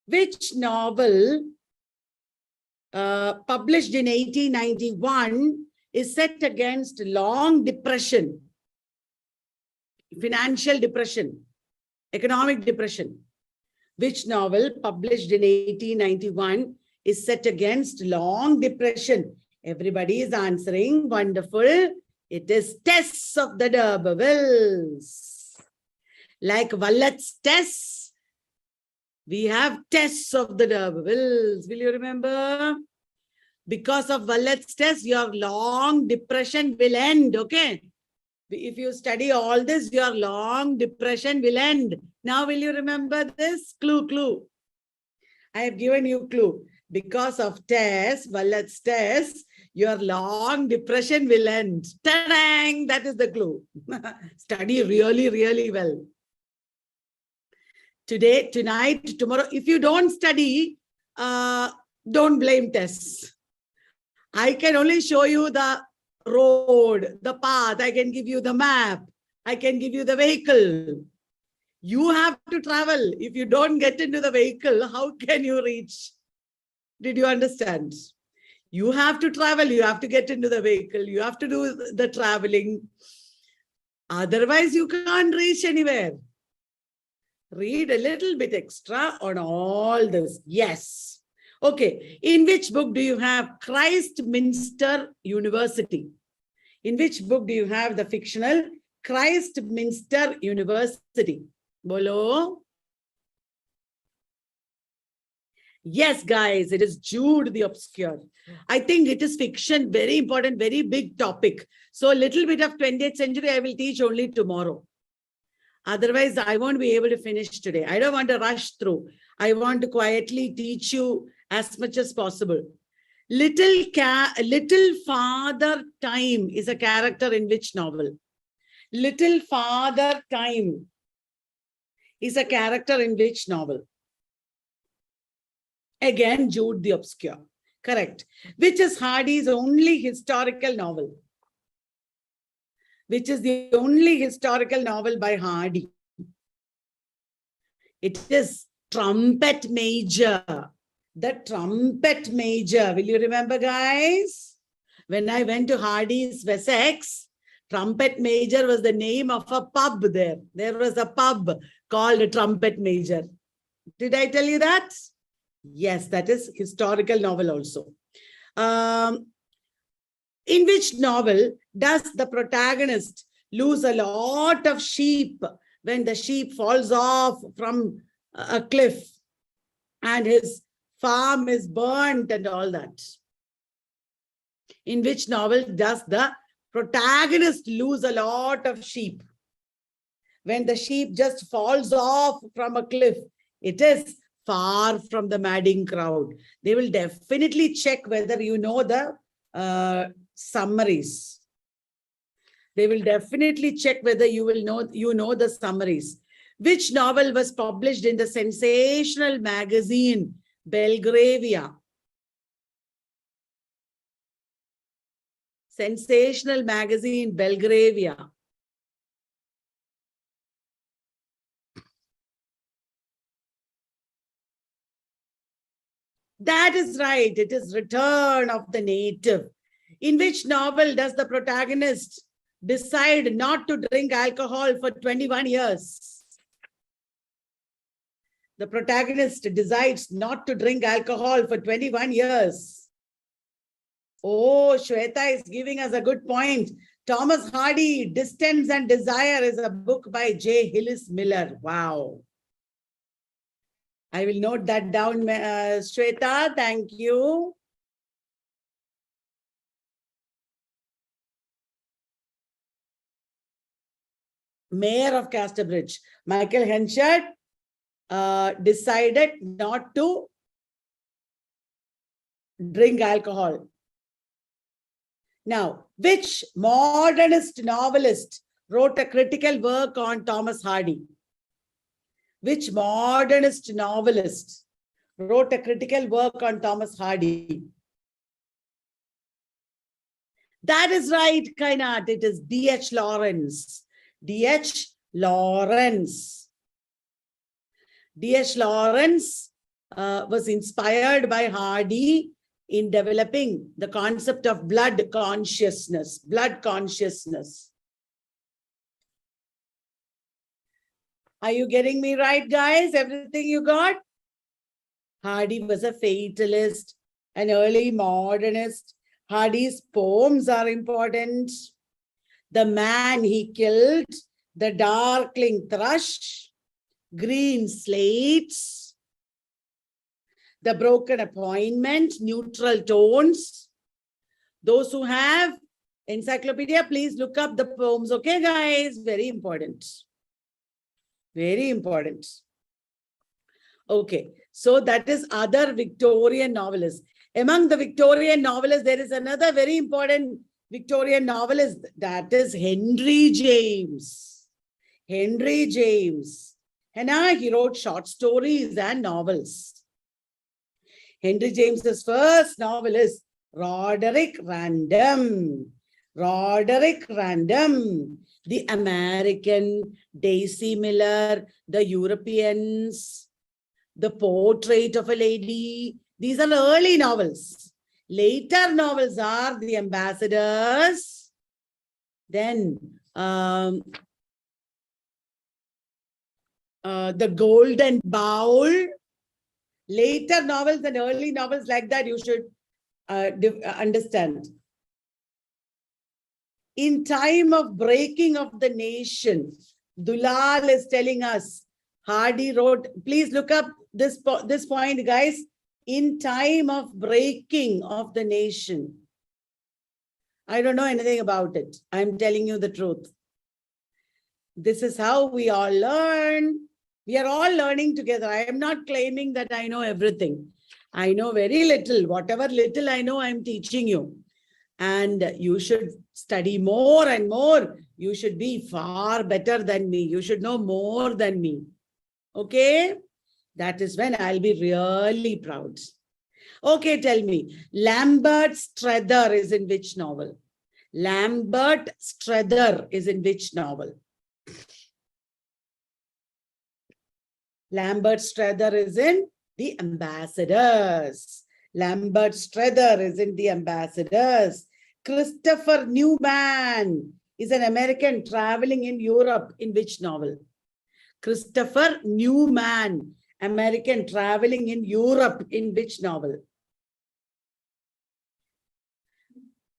which novel published in 1891 is set against long depression, financial depression, economic depression? Which novel published in 1891 is set against long depression? Everybody is answering. Wonderful. It is Tess of the D'Urbervilles. Like Vallath's Tess, we have Tess of the D'Urbervilles. Will you remember? Because of Vallath's Tess, your long depression will end. Okay. If you study all this, your long depression will end. Now, will you remember this? Clue. I have given you clue. Because of Tess, Vallath's Tess, your long depression will end. Ta-dang! That is the clue. Study really, really well. Today, tonight, tomorrow, if you don't study, don't blame Tess. I can only show you the road, the path. I can give you the map. I can give you the vehicle. You have to travel. If you don't get into the vehicle, how can you reach? Did you understand? You have to travel. You have to get into the vehicle. You have to do the traveling. Otherwise, you can't reach anywhere. Read a little bit extra on all this. Yes. Okay. In which book do you have Christminster University? In which book do you have the fictional Christminster University? Bolo. Yes, guys, it is Jude the Obscure. I think it is fiction, very important, very big topic. So a little bit of 20th century, I will teach only tomorrow. Otherwise, I won't be able to finish today. I don't want to rush through. I want to quietly teach you as much as possible. Little Father Time is a character in which novel? Little Father Time is a character in which novel? Again, Jude the Obscure. Correct. Which is Hardy's only historical novel? Which is the only historical novel by Hardy? It is Trumpet Major. The Trumpet Major. Will you remember, guys? When I went to Hardy's Wessex, Trumpet Major was the name of a pub there. There was a pub called Trumpet Major. Did I tell you that? Yes, that is historical novel also. In which novel does the protagonist lose a lot of sheep when the sheep falls off from a cliff and his farm is burnt and all that? In which novel does the protagonist lose a lot of sheep when the sheep just falls off from a cliff? It is Far From the Madding Crowd. They will definitely check whether you know the summaries. They will definitely check whether you know the summaries. Which novel was published in the sensational magazine Belgravia? Sensational magazine Belgravia. That is right. It is Return of the Native. In which novel does the protagonist decide not to drink alcohol for 21 years? The protagonist decides not to drink alcohol for 21 years. Oh, Shweta is giving us a good point. Thomas Hardy, Distance and Desire is a book by J. Hillis Miller. Wow. I will note that down, Shweta. Thank you. Mayor of Casterbridge, Michael Henchard, decided not to drink alcohol. Now, which modernist novelist wrote a critical work on Thomas Hardy? Which modernist novelist wrote a critical work on Thomas Hardy? That is right, Kainat. It is D.H. Lawrence. D.H. Lawrence. D.H. Lawrence was inspired by Hardy in developing the concept of blood consciousness. Blood consciousness. Are you getting me right, guys? Everything you got? Hardy was a fatalist, an early modernist. Hardy's poems are important. The Man He Killed, The Darkling Thrush, Green Slates, The Broken Appointment, Neutral Tones. Those who have encyclopedia, please look up the poems. Okay, guys? Very important. Very important. Okay, so that is other Victorian novelists. Among the Victorian novelists, there is another very important Victorian novelist, that is Henry James. Henry James. And he wrote short stories and novels. Henry James's first novel is Roderick Random. Roderick Random. The American, Daisy Miller, The Europeans, The Portrait of a Lady. These are early novels. Later novels are The Ambassadors, then The Golden Bowl. Later novels and early novels like that you should understand. In time of breaking of the nation, Dulal is telling us, Hardy wrote, please look up this point, guys. In time of breaking of the nation. I don't know anything about it. I'm telling you the truth. This is how we all learn. We are all learning together. I am not claiming that I know everything. I know very little. Whatever little I know, I'm teaching you. And you should study more and more. You should be far better than me. You should know more than me. Okay? That is when I'll be really proud. Okay, tell me. Lambert Strather is in which novel? Lambert Strather is in which novel? Lambert Strather is in The Ambassadors. Lambert Strather is in The Ambassadors. Christopher Newman is an American traveling in Europe in which novel? Christopher Newman, American traveling in Europe in which novel?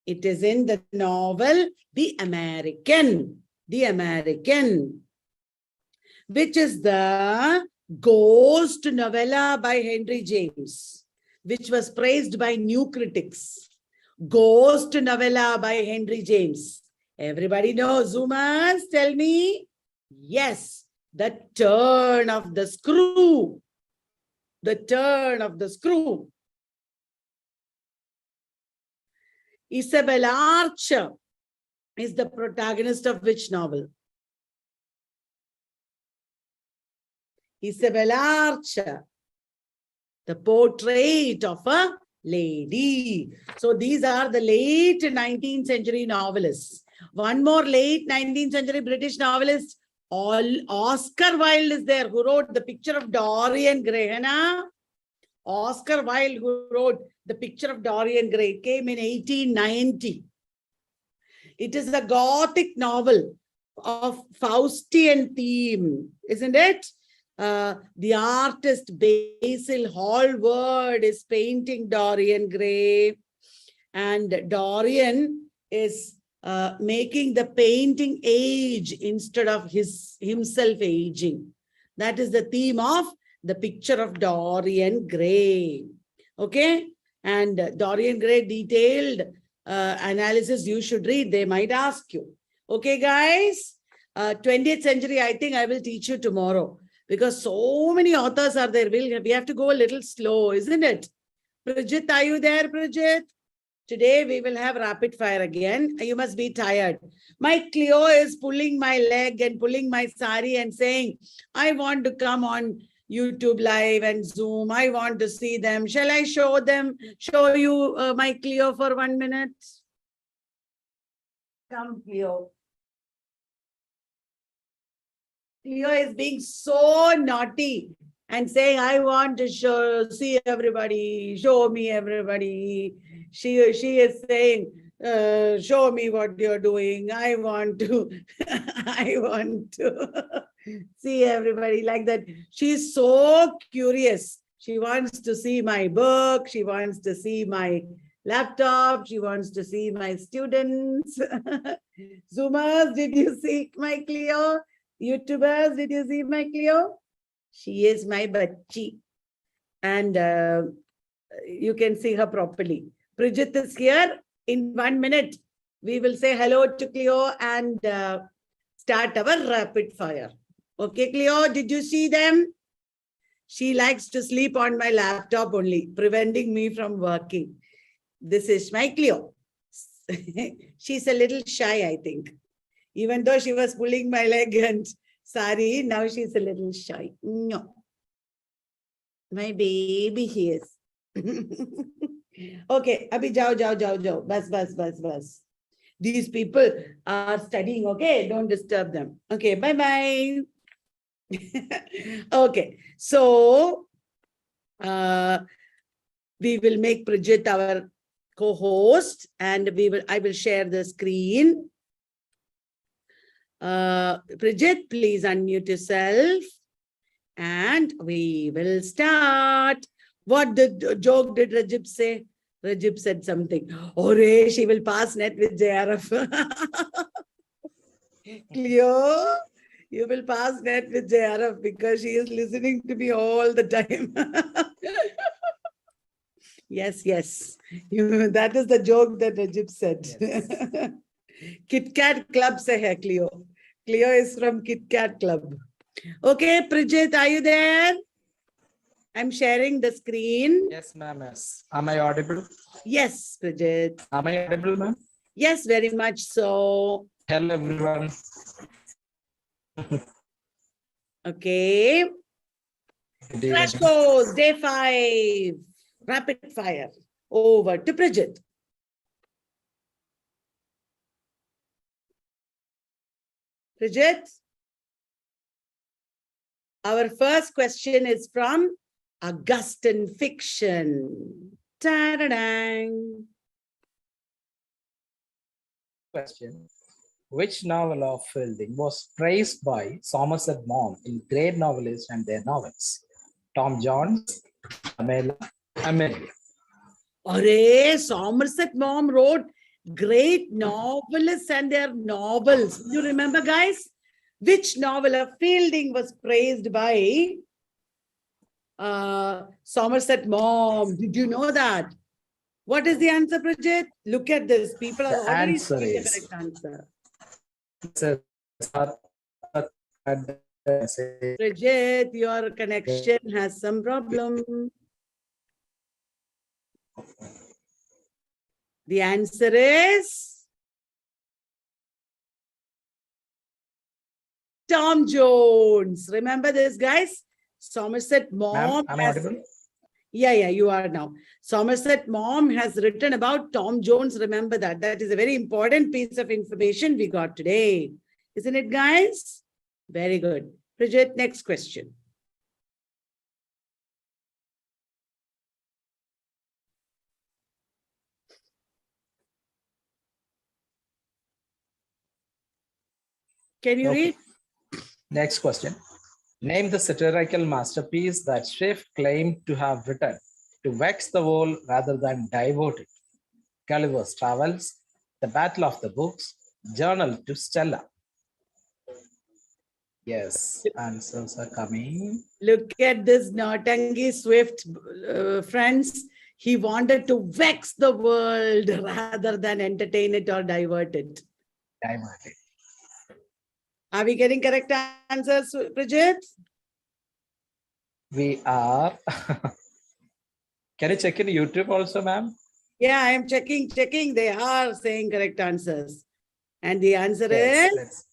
It is in the novel The American. The American, which is the ghost novella by Henry James, which was praised by new critics. Ghost novella by Henry James. Everybody knows. Zoomers, tell me. Yes, the turn of the screw. The turn of the screw. Isabel Archer is the protagonist of which novel? Isabel Archer, the portrait of a lady. So these are the late 19th century novelists. One more late 19th century British novelist, Oscar Wilde is there, who wrote The Picture of Dorian Gray. Hannah? Oscar Wilde, who wrote The Picture of Dorian Gray, came in 1890. It is a Gothic novel of Faustian theme, isn't it? The artist Basil Hallward is painting Dorian Gray, and Dorian is making the painting age instead of himself aging. That is the theme of The Picture of Dorian Gray. Okay, and Dorian Gray detailed analysis you should read. They might ask you. Okay, guys, 20th century, I think I will teach you tomorrow, because so many authors are there. We have to go a little slow, isn't it? Prijit, are you there, Prijit? Today we will have rapid fire again. You must be tired. My Cleo is pulling my leg and pulling my sari and saying, I want to come on YouTube live and Zoom. I want to see them. Shall I show you my Cleo for 1 minute? Come, Cleo. Cleo is being so naughty and saying, I want to see everybody, show me everybody. She is saying, show me what you're doing. I want to, I want to see everybody like that. She's so curious. She wants to see my book. She wants to see my laptop. She wants to see my students. Zoomers, did you see my Cleo? YouTubers, did you see my Cleo? She is my bachchi. And you can see her properly. Bridget is here. In 1 minute, we will say hello to Cleo and start our rapid fire. Okay, Cleo, did you see them? She likes to sleep on my laptop only, preventing me from working. This is my Cleo. She's a little shy, I think. Even though she was pulling my leg and sari, now she's a little shy. No. My baby, she is. Okay, abhi jao. Bas. These people are studying, okay? Don't disturb them. Okay, bye-bye. Okay, so we will make Prijit our co-host, and I will share the screen. Prijit, please unmute yourself and we will start. What joke did Rajib say? Rajib said something. Oh, she will pass net with JRF. Cleo, you will pass net with JRF because she is listening to me all the time. Yes. That is the joke that Rajib said. Yes. Kit Kat Club se hai Cleo. Cleo is from Kit Kat Club. Okay, Prijit, are you there? I'm sharing the screen. Yes, ma'am. Yes. Am I audible? Yes, Prijit. Am I audible, ma'am? Yes, very much so. Hello, everyone. Okay. Crash course, day 5. Rapid fire. Over to Prijit. Prijit, our first question is from Austen Fiction. Ta-da-dang. Question. Which novel of Fielding was praised by Somerset Maugham in Great Novelists and Their Novels? Tom Jones, Amelia. Somerset Maugham wrote great novelists and their novels. You remember, guys? Which novel of Fielding was praised by Somerset Maugham? Did you know that? What is the answer, Bridget? Look at this. People are The already answer saying the is- correct answer. Bridget, your connection has some problem. The answer is Tom Jones. Remember this, guys? Somerset Maugham. Ma'am, am I audible? Yeah, you are now. Somerset Maugham has written about Tom Jones. Remember that. That is a very important piece of information we got today. Isn't it, guys? Very good. Bridget, next question. Can you read? Next question. Name the satirical masterpiece that Swift claimed to have written to vex the world rather than divert it. Gulliver's Travels, The Battle of the Books, Journal to Stella. Yes, answers are coming. Look at this Nautangi Swift, friends. He wanted to vex the world rather than entertain it or divert it. Divert it. Are we getting correct answers, Bridget? We are. Can you check in YouTube also, ma'am? Yeah, I am checking. They are saying correct answers. And the answer is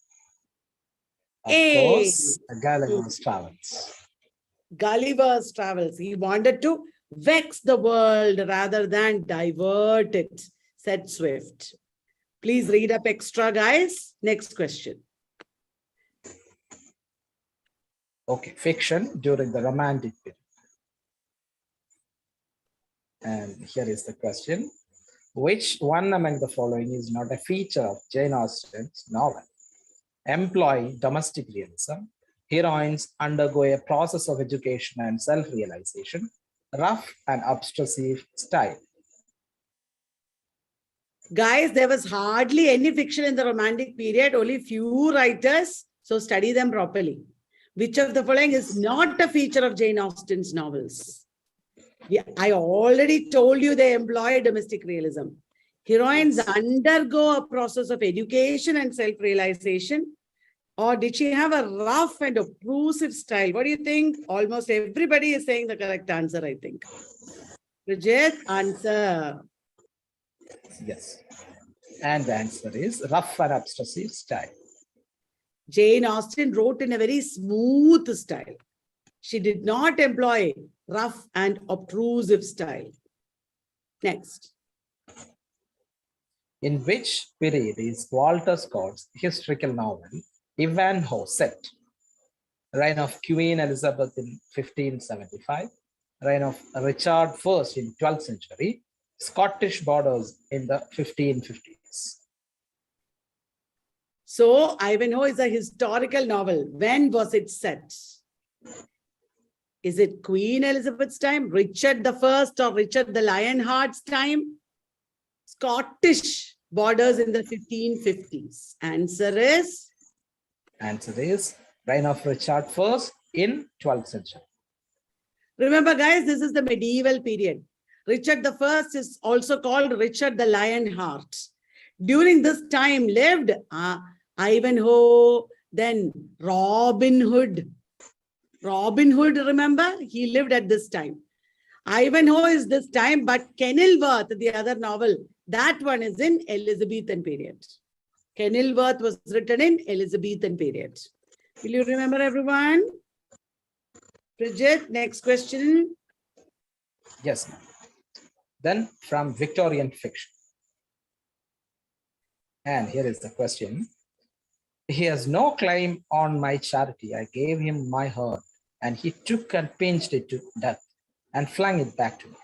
Of A. course, Gulliver's Travels. Gulliver's Travels. He wanted to vex the world rather than divert it, said Swift. Please read up extra, guys. Next question. Okay, fiction during the Romantic period. And here is the question. Which one among the following is not a feature of Jane Austen's novel? Employ domestic realism. Heroines undergo a process of education and self-realization. Rough and obtrusive style. Guys, there was hardly any fiction in the Romantic period, only few writers. So study them properly. Which of the following is not a feature of Jane Austen's novels? I already told you they employ domestic realism. Heroines undergo a process of education and self-realization. Or did she have a rough and obtrusive style? What do you think? Almost everybody is saying the correct answer, I think. Bridget, answer. Yes. And the answer is rough and obtrusive style. Jane Austen wrote in a very smooth style. She did not employ rough and obtrusive style. Next. In which period is Walter Scott's historical novel Ivanhoe set? Reign of Queen Elizabeth in 1575, reign of Richard I in 12th century, Scottish borders in the 1550s. So Ivanhoe is a historical novel. When was it set? Is it Queen Elizabeth's time, Richard I or Richard the Lionheart's time? Scottish borders in the 1550s. Answer is? Answer is reign of Richard I in 12th century. Remember, guys, this is the medieval period. Richard I is also called Richard the Lionheart. During this time lived Ivanhoe, then Robin Hood. Robin Hood, remember? He lived at this time. Ivanhoe is this time, but Kenilworth, the other novel, that one is in Elizabethan period. Kenilworth was written in Elizabethan period. Will you remember, everyone? Bridget, next question. Yes, ma'am. Then from Victorian fiction. And here is the question. He has no claim on my charity. I gave him my heart, and he took and pinched it to death and flung it back to me.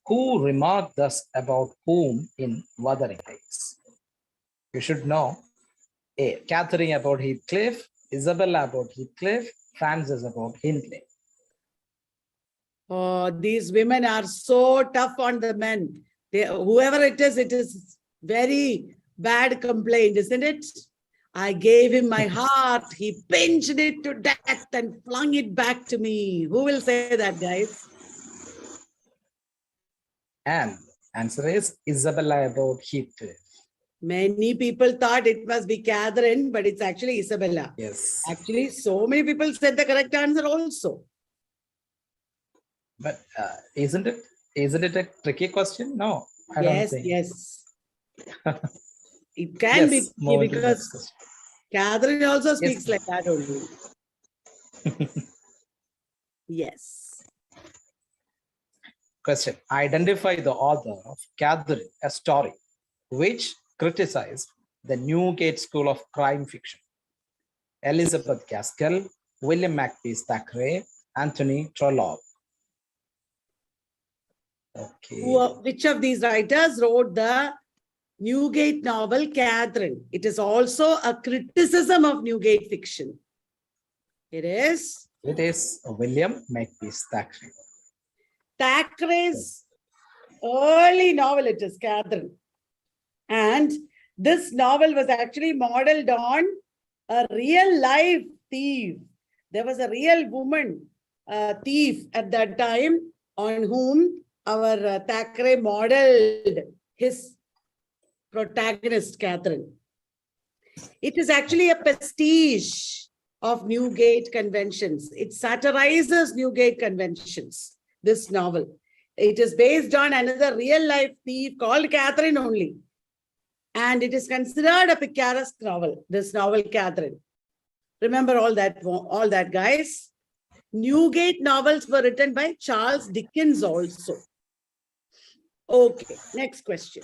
Who remarked thus about whom in Wuthering Heights? You should know. A. Catherine about Heathcliff, Isabella about Heathcliff, Frances about Hindley. Oh, these women are so tough on the men. Whoever it is very bad complaint, isn't it? I gave him my heart. He pinched it to death and flung it back to me. Who will say that, guys? And answer is Isabella about Heathcliff. Many people thought it must be Catherine, but it's actually Isabella. Yes. Actually, so many people said the correct answer also. But isn't it a tricky question? No, I don't think. Yes. It can Yes, be because Catherine also speaks like that only. Yes. Question. Identify the author of Catherine, a story, which criticized the Newgate School of Crime Fiction. Elizabeth Gaskell, William Makepeace Thackeray, Anthony Trollope. Okay. Which of these writers wrote the Newgate novel Catherine? It is also a criticism of Newgate fiction. It is William Makepeace Thackeray. Thackeray's early novel, it is Catherine. And this novel was actually modeled on a real life thief. There was a real woman thief at that time on whom our Thackeray modeled his protagonist, Catherine. It is actually a pastiche of Newgate conventions. It satirizes Newgate conventions, this novel. It is based on another real life thief called Catherine only. And it is considered a picaresque novel, this novel, Catherine. Remember all that, guys. Newgate novels were written by Charles Dickens also. Okay, next question.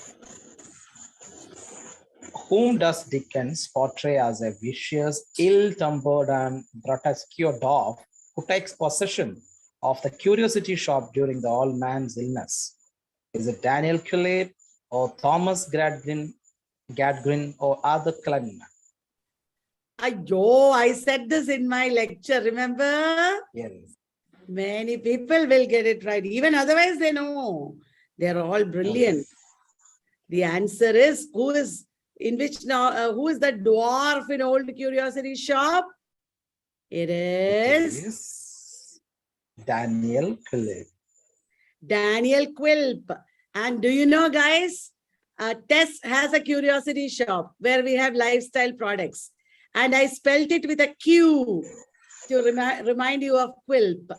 Whom does Dickens portray as a vicious, ill-tempered and grotesque dwarf who takes possession of the curiosity shop during the old man's illness? Is it Daniel Quillet or Thomas Gadgrin or Arthur Clement? I said this in my lecture, remember? Yes. Many people will get it right. Even otherwise, they know. They're all brilliant. Yes. The answer is, who is the dwarf in Old Curiosity Shop? It is Daniel Quilp. Daniel Quilp. And do you know, guys, Tess has a curiosity shop where we have lifestyle products. And I spelt it with a Q to remind you of Quilp.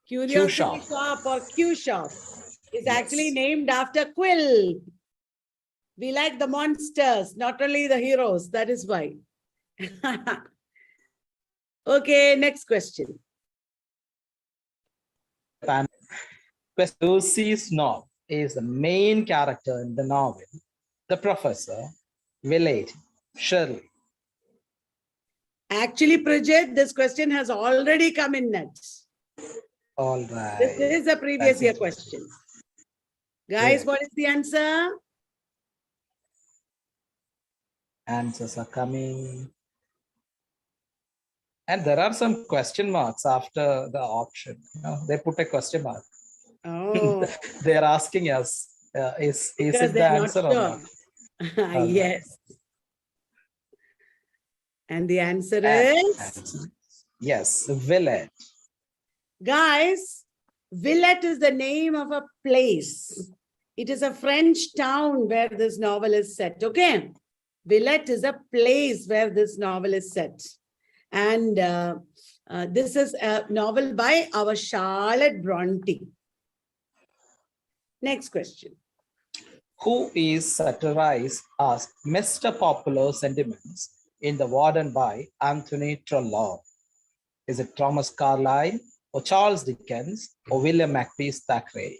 Curiosity shop or Q shop is actually named after Quilp. We like the monsters, not only the heroes. That is why. Okay, next question. Lucy Snob is the main character in the novel. The professor, Willett, Shirley. Actually, Prijit, this question has already come in next. All right. This is a previous year question. Guys, what is the answer? Answers are coming. And there are some question marks after the option. They put a question mark. Oh. They are asking us, is it the answer or not? Yes. And the answer is? Yes, Willett. Guys, Willett is the name of a place. It is a French town where this novel is set, okay? Willett is a place where this novel is set. And this is a novel by our Charlotte Bronte. Next question. Who is satirized as Mr. Popular Sentiments in The Warden by Anthony Trollope? Is it Thomas Carlyle or Charles Dickens or William Makepeace Thackeray?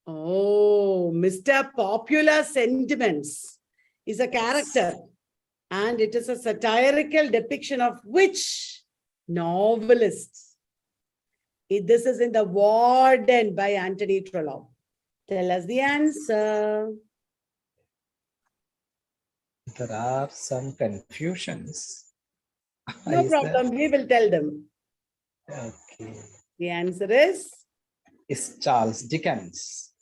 Oh, Mr. Popular Sentiments is a character, and it is a satirical depiction of which novelist? This is in The Warden by Anthony Trollope. Tell us the answer. There are some confusions. No problem, we will tell them. Okay. The answer is, Charles Dickens.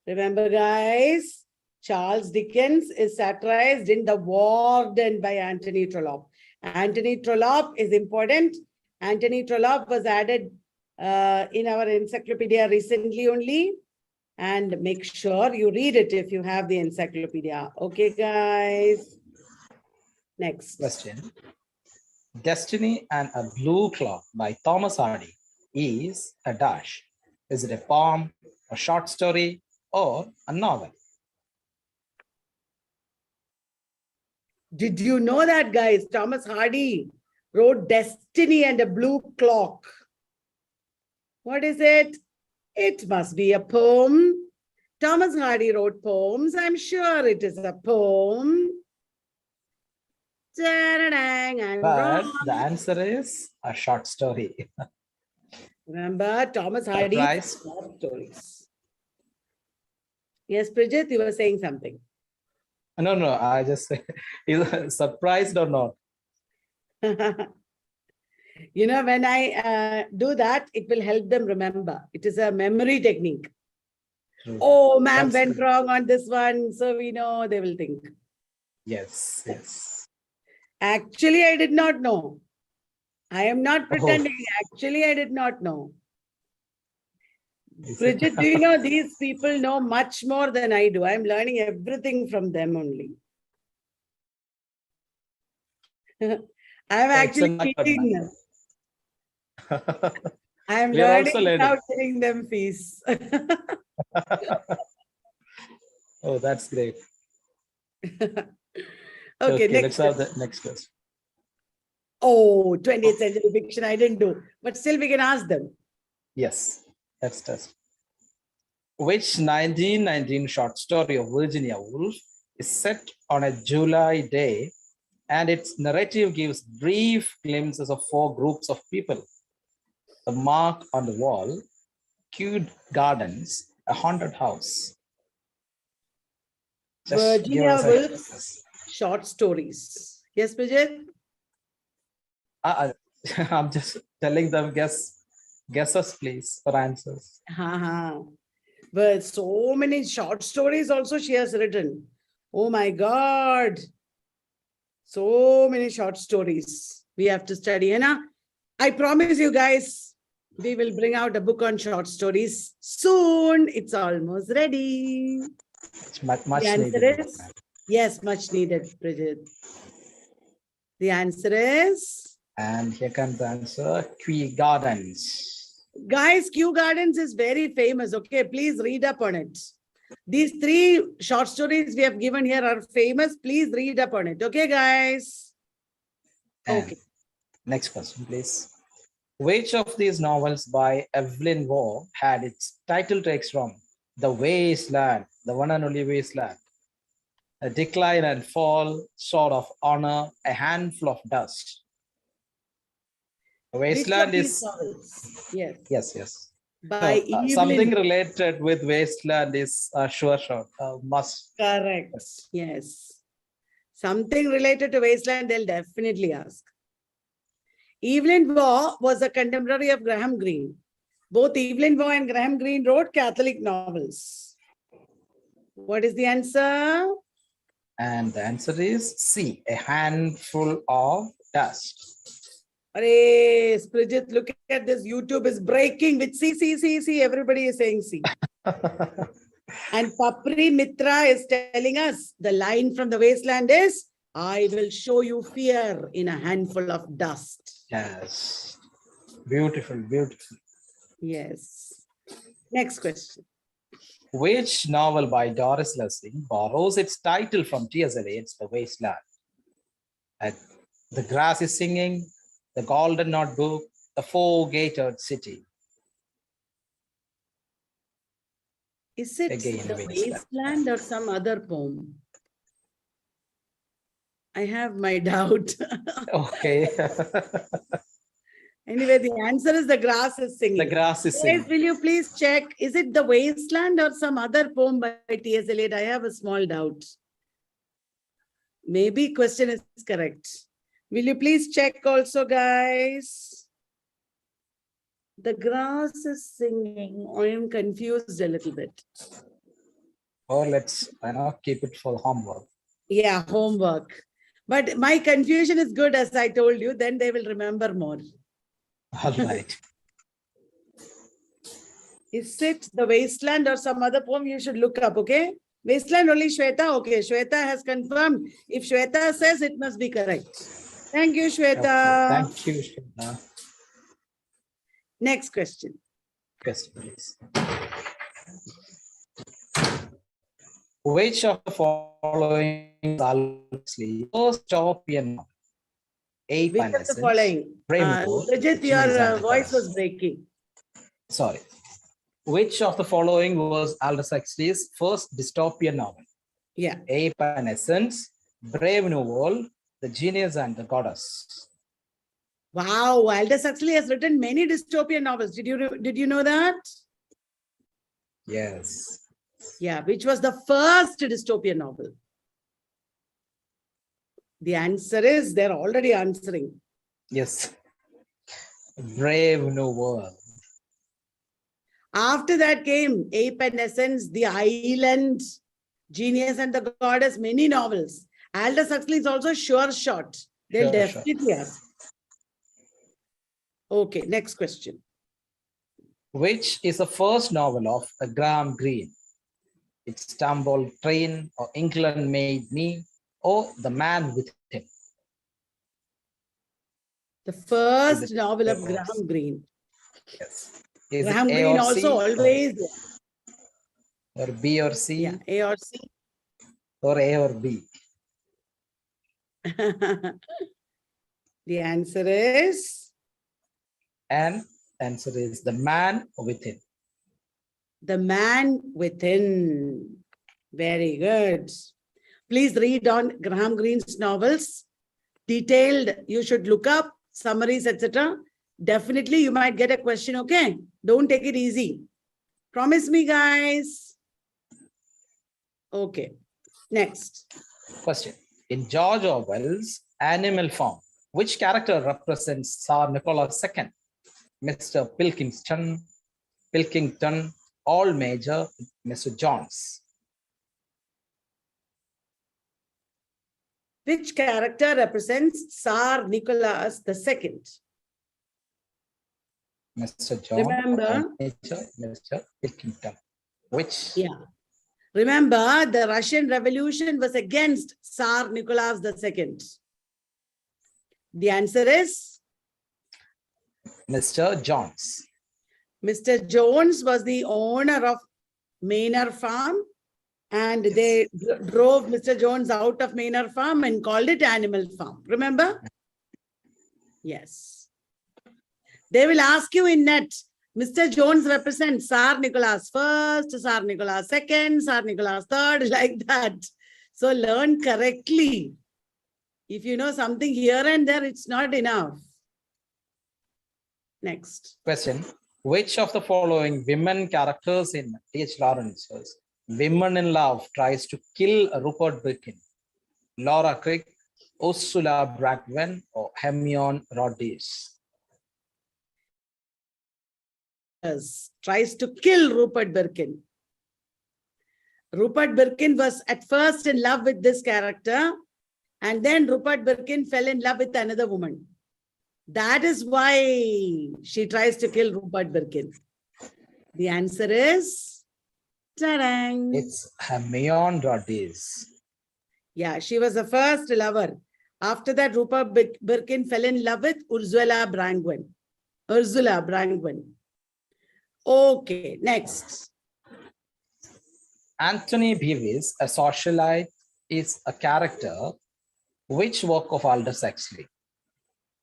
remember guys, Charles Dickens is satirized in The Warden by Anthony Trollope. Anthony Trollope is important. Anthony Trollope was added in our encyclopedia recently only. And make sure you read it if you have the encyclopedia. Okay, guys. Next. Question. Destiny and a Blue Clock by Thomas Hardy is a dash. Is it a poem, a short story, or a novel? Did you know that, guys? Thomas Hardy wrote Destiny and a Blue Clock. What is it? It must be a poem. Thomas Hardy wrote poems. I'm sure it is a poem. And But the answer is a short story. remember, Thomas Hardy Surprise. short stories. Yes, Bridget, you were saying something. No, I just say, is surprised or not? You know, when I do that, it will help them remember. It is a memory technique. True. Oh, ma'am That's went good. wrong on this one. So we know they will think. Yes, yes. Actually, I did not know. I am not Oh, pretending. Actually, I did not know. is it? Bridget, do you know these people know much more than I do? I'm learning everything from them only. I'm It's a actually not good teaching man. them. I'm We are learning also learning. without giving them fees. Oh, that's great. Okay, Okay, next. let's have the next question. Oh, 20th century fiction I didn't do, but still we can ask them. Yes, that's test. Which 1919 short story of Virginia Woolf is set on a July day, and its narrative gives brief glimpses of four groups of people: the mark on the wall, Kew Gardens, a haunted house. Just give Virginia us a Woolf's short stories. Yes, Bridget? I'm just telling them guesses, please, for answers. Well, so many short stories also she has written. Oh my God. So many short stories we have to study. Anna, I promise you guys, we will bring out a book on short stories soon. It's almost ready. It's much The answer needed. is, yes, much needed, Bridget. The answer is? And here comes the answer, Kew Gardens. Guys, Kew Gardens is very famous. Okay, please read up on it. These three short stories we have given here are famous. Please read up on it. Okay, guys? And Okay. next question, please. Which of these novels by Evelyn Waugh had its title takes from The Wasteland, the one and only Wasteland, A Decline and Fall, Sword of Honor, A Handful of Dust? The Wasteland is, Yes. yes. By No, something related with Wasteland is a sure shot, must. Correct. Yes. Something related to Wasteland, they'll definitely ask. Evelyn Waugh was a contemporary of Graham Greene. Both Evelyn Waugh and Graham Greene wrote Catholic novels. What is the answer? And the answer is C, A Handful of Dust. Arey, Bridget, look at this. YouTube is breaking with C. Everybody is saying C. And Papri Mitra is telling us the line from The Wasteland is, I will show you fear in a handful of dust. Yes. Beautiful. Yes. Next question. Which novel by Doris Lessing borrows its title from T.S. Eliot's The Wasteland? The Grass is Singing, The Golden Notebook, The Four-Gated City. Is it Again, The Wasteland or some other poem? I have my doubt. Okay. Anyway, the answer is The Grass is Singing. The Grass is Singing. Guys, will you please check, is it The Wasteland or some other poem by T.S. Eliot? I have a small doubt. Maybe question is correct. Will you please check also, guys? The grass is singing. I am confused a little bit. Or let's keep it for homework. Yeah, homework. But my confusion is good, as I told you. Then they will remember more. All right. Is it The Wasteland or some other poem? You should look up, okay? Wasteland only Shweta. Okay, Shweta has confirmed. If Shweta says, it must be correct. Thank you, Shweta. Okay. Thank you, Shweta. Next question. Question, please. Which of the following is Huxley's first dystopian novel? Ape Which and of the Essence, following? Brave New World, Bridget, Genius your and the voice was Goddess. breaking. Sorry. Which of the following was Aldous Huxley's first dystopian novel? Yeah. Ape and Essence, Brave New World, The Genius and the Goddess. Wow, Aldous Huxley has written many dystopian novels. Did you know that? Yes. Yeah, which was the first dystopian novel? The answer is, they're already answering. Yes. Brave New World. After that came Ape and Essence, The Island, Genius and the Goddess, many novels. Aldous Huxley is also sure shot. They'll definitely ask. Okay, next question. Which is the first novel of Graham Greene? Istanbul Train, or England Made Me, or The Man with Him? The first novel of Graham Greene. Yes. Is Graham it A Greene or also C, always. or B or C? Yeah, A or C. Or A or B? The answer is? And answer is The Man Within. The Man Within. Very good. Please read on Graham Greene's novels. Detailed, you should look up summaries, etc. Definitely you might get a question, okay? Don't take it easy. Promise me, guys. Okay. Next. Question. In George Orwell's Animal Farm, which character represents Tsar Nicholas II? Mr. Pilkington, All Major, Mr. Jones. Which character represents Tsar Nicholas II? Mr. John. Remember? Mr. Pilkington. Which? Yeah. Remember, the Russian Revolution was against Tsar Nicholas II. The answer is? Mr. Jones. Mr. Jones was the owner of Manor Farm, and they drove Mr. Jones out of Manor Farm and called it Animal Farm. Remember? Yes. They will ask you in net, Mr. Jones represents Tsar Nicholas I, Tsar Nicholas II, Tsar Nicholas III, like that. So learn correctly. If you know something here and there, it's not enough. Next. Question. Which of the following women characters in T.H. Lawrence's Women in Love tries to kill Rupert Birkin? Laura Crick, Ursula Bragdon, or Hermione Rodriguez? Tries to kill Rupert Birkin. Rupert Birkin was at first in love with this character, and then Rupert Birkin fell in love with another woman. That is why she tries to kill Rupert Birkin. The answer is? Ta-dang. It's Hermione Rodriguez. Yeah, she was the first lover. After that, Rupert Birkin fell in love with Ursula Bragdon. Okay, next. Anthony Bevis, a socialite, is a character. Which work of Aldous Huxley?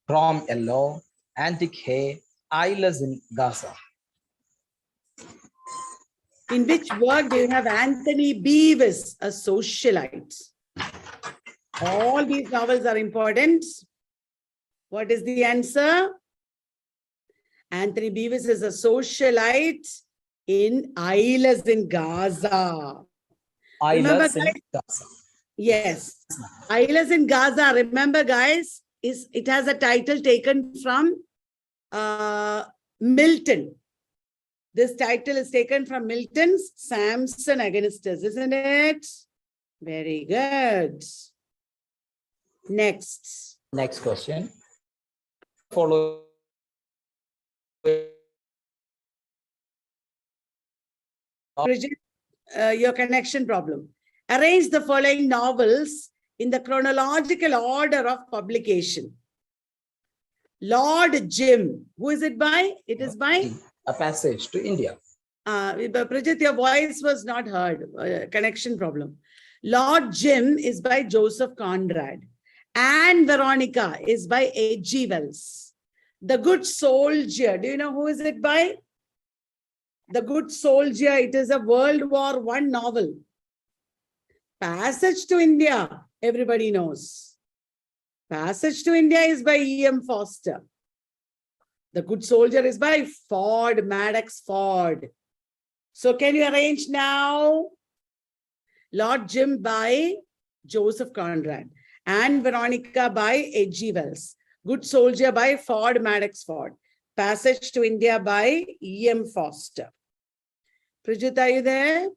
Chrome Yellow, Antique Hay, Eyeless in Gaza. In which work do you have Anthony Bevis, a socialite? All these novels are important. What is the answer? Anthony Bevis is a socialite in Eyeless in Gaza. Eyeless in Gaza. Yes. Eyeless in Gaza, remember guys, it has a title taken from Milton. This title is taken from Milton's Samson Agonistes, isn't it? Very good. Next. Next question. Follow. Bridget, your connection problem. Arrange the following novels in the chronological order of publication. Lord Jim. Who is it by? It is by? A Passage to India. Bridget, your voice was not heard. Connection problem. Lord Jim is by Joseph Conrad. Anne Veronica is by H.G. Wells. The Good Soldier. Do you know who is it by? The Good Soldier. It is a World War I novel. Passage to India. Everybody knows. Passage to India is by E.M. Foster. The Good Soldier is by Ford, Maddox Ford. So can you arrange now? Lord Jim by Joseph Conrad. Anne Veronica by H.G. Wells. Good Soldier by Ford, Maddox Ford. Passage to India by E.M. Foster. Prijit, are you there?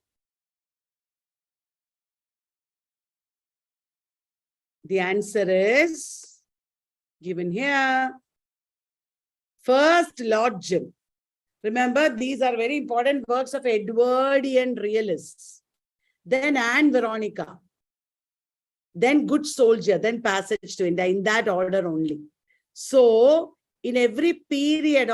The answer is given here. First, Lord Jim. Remember, these are very important works of Edwardian realists. Then Anne Veronica. Then Good Soldier. Then Passage to India. In that order only. So, in every period,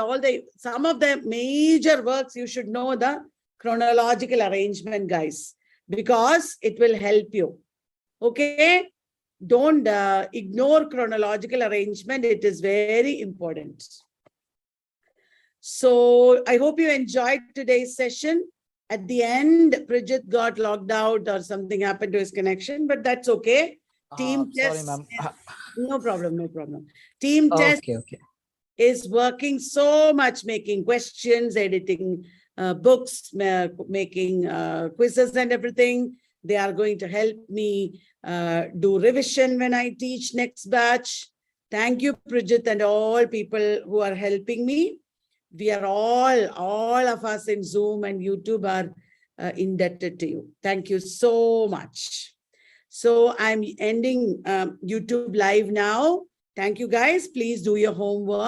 some of the major works, you should know the chronological arrangement, guys, because it will help you. Okay? Don't ignore chronological arrangement. It is very important. So I hope you enjoyed today's session. At the end, Prijit got logged out or something happened to his connection, but that's okay. Team test. Sorry, ma'am. No problem, no problem. Team test Okay. is working so much, making questions, editing books, making quizzes and everything. They are going to help me do revision when I teach next batch. Thank you, Prijit, and all people who are helping me. We are all of us in Zoom and YouTube are indebted to you. Thank you so much. So I'm ending YouTube live now. Thank you, guys. Please do your homework.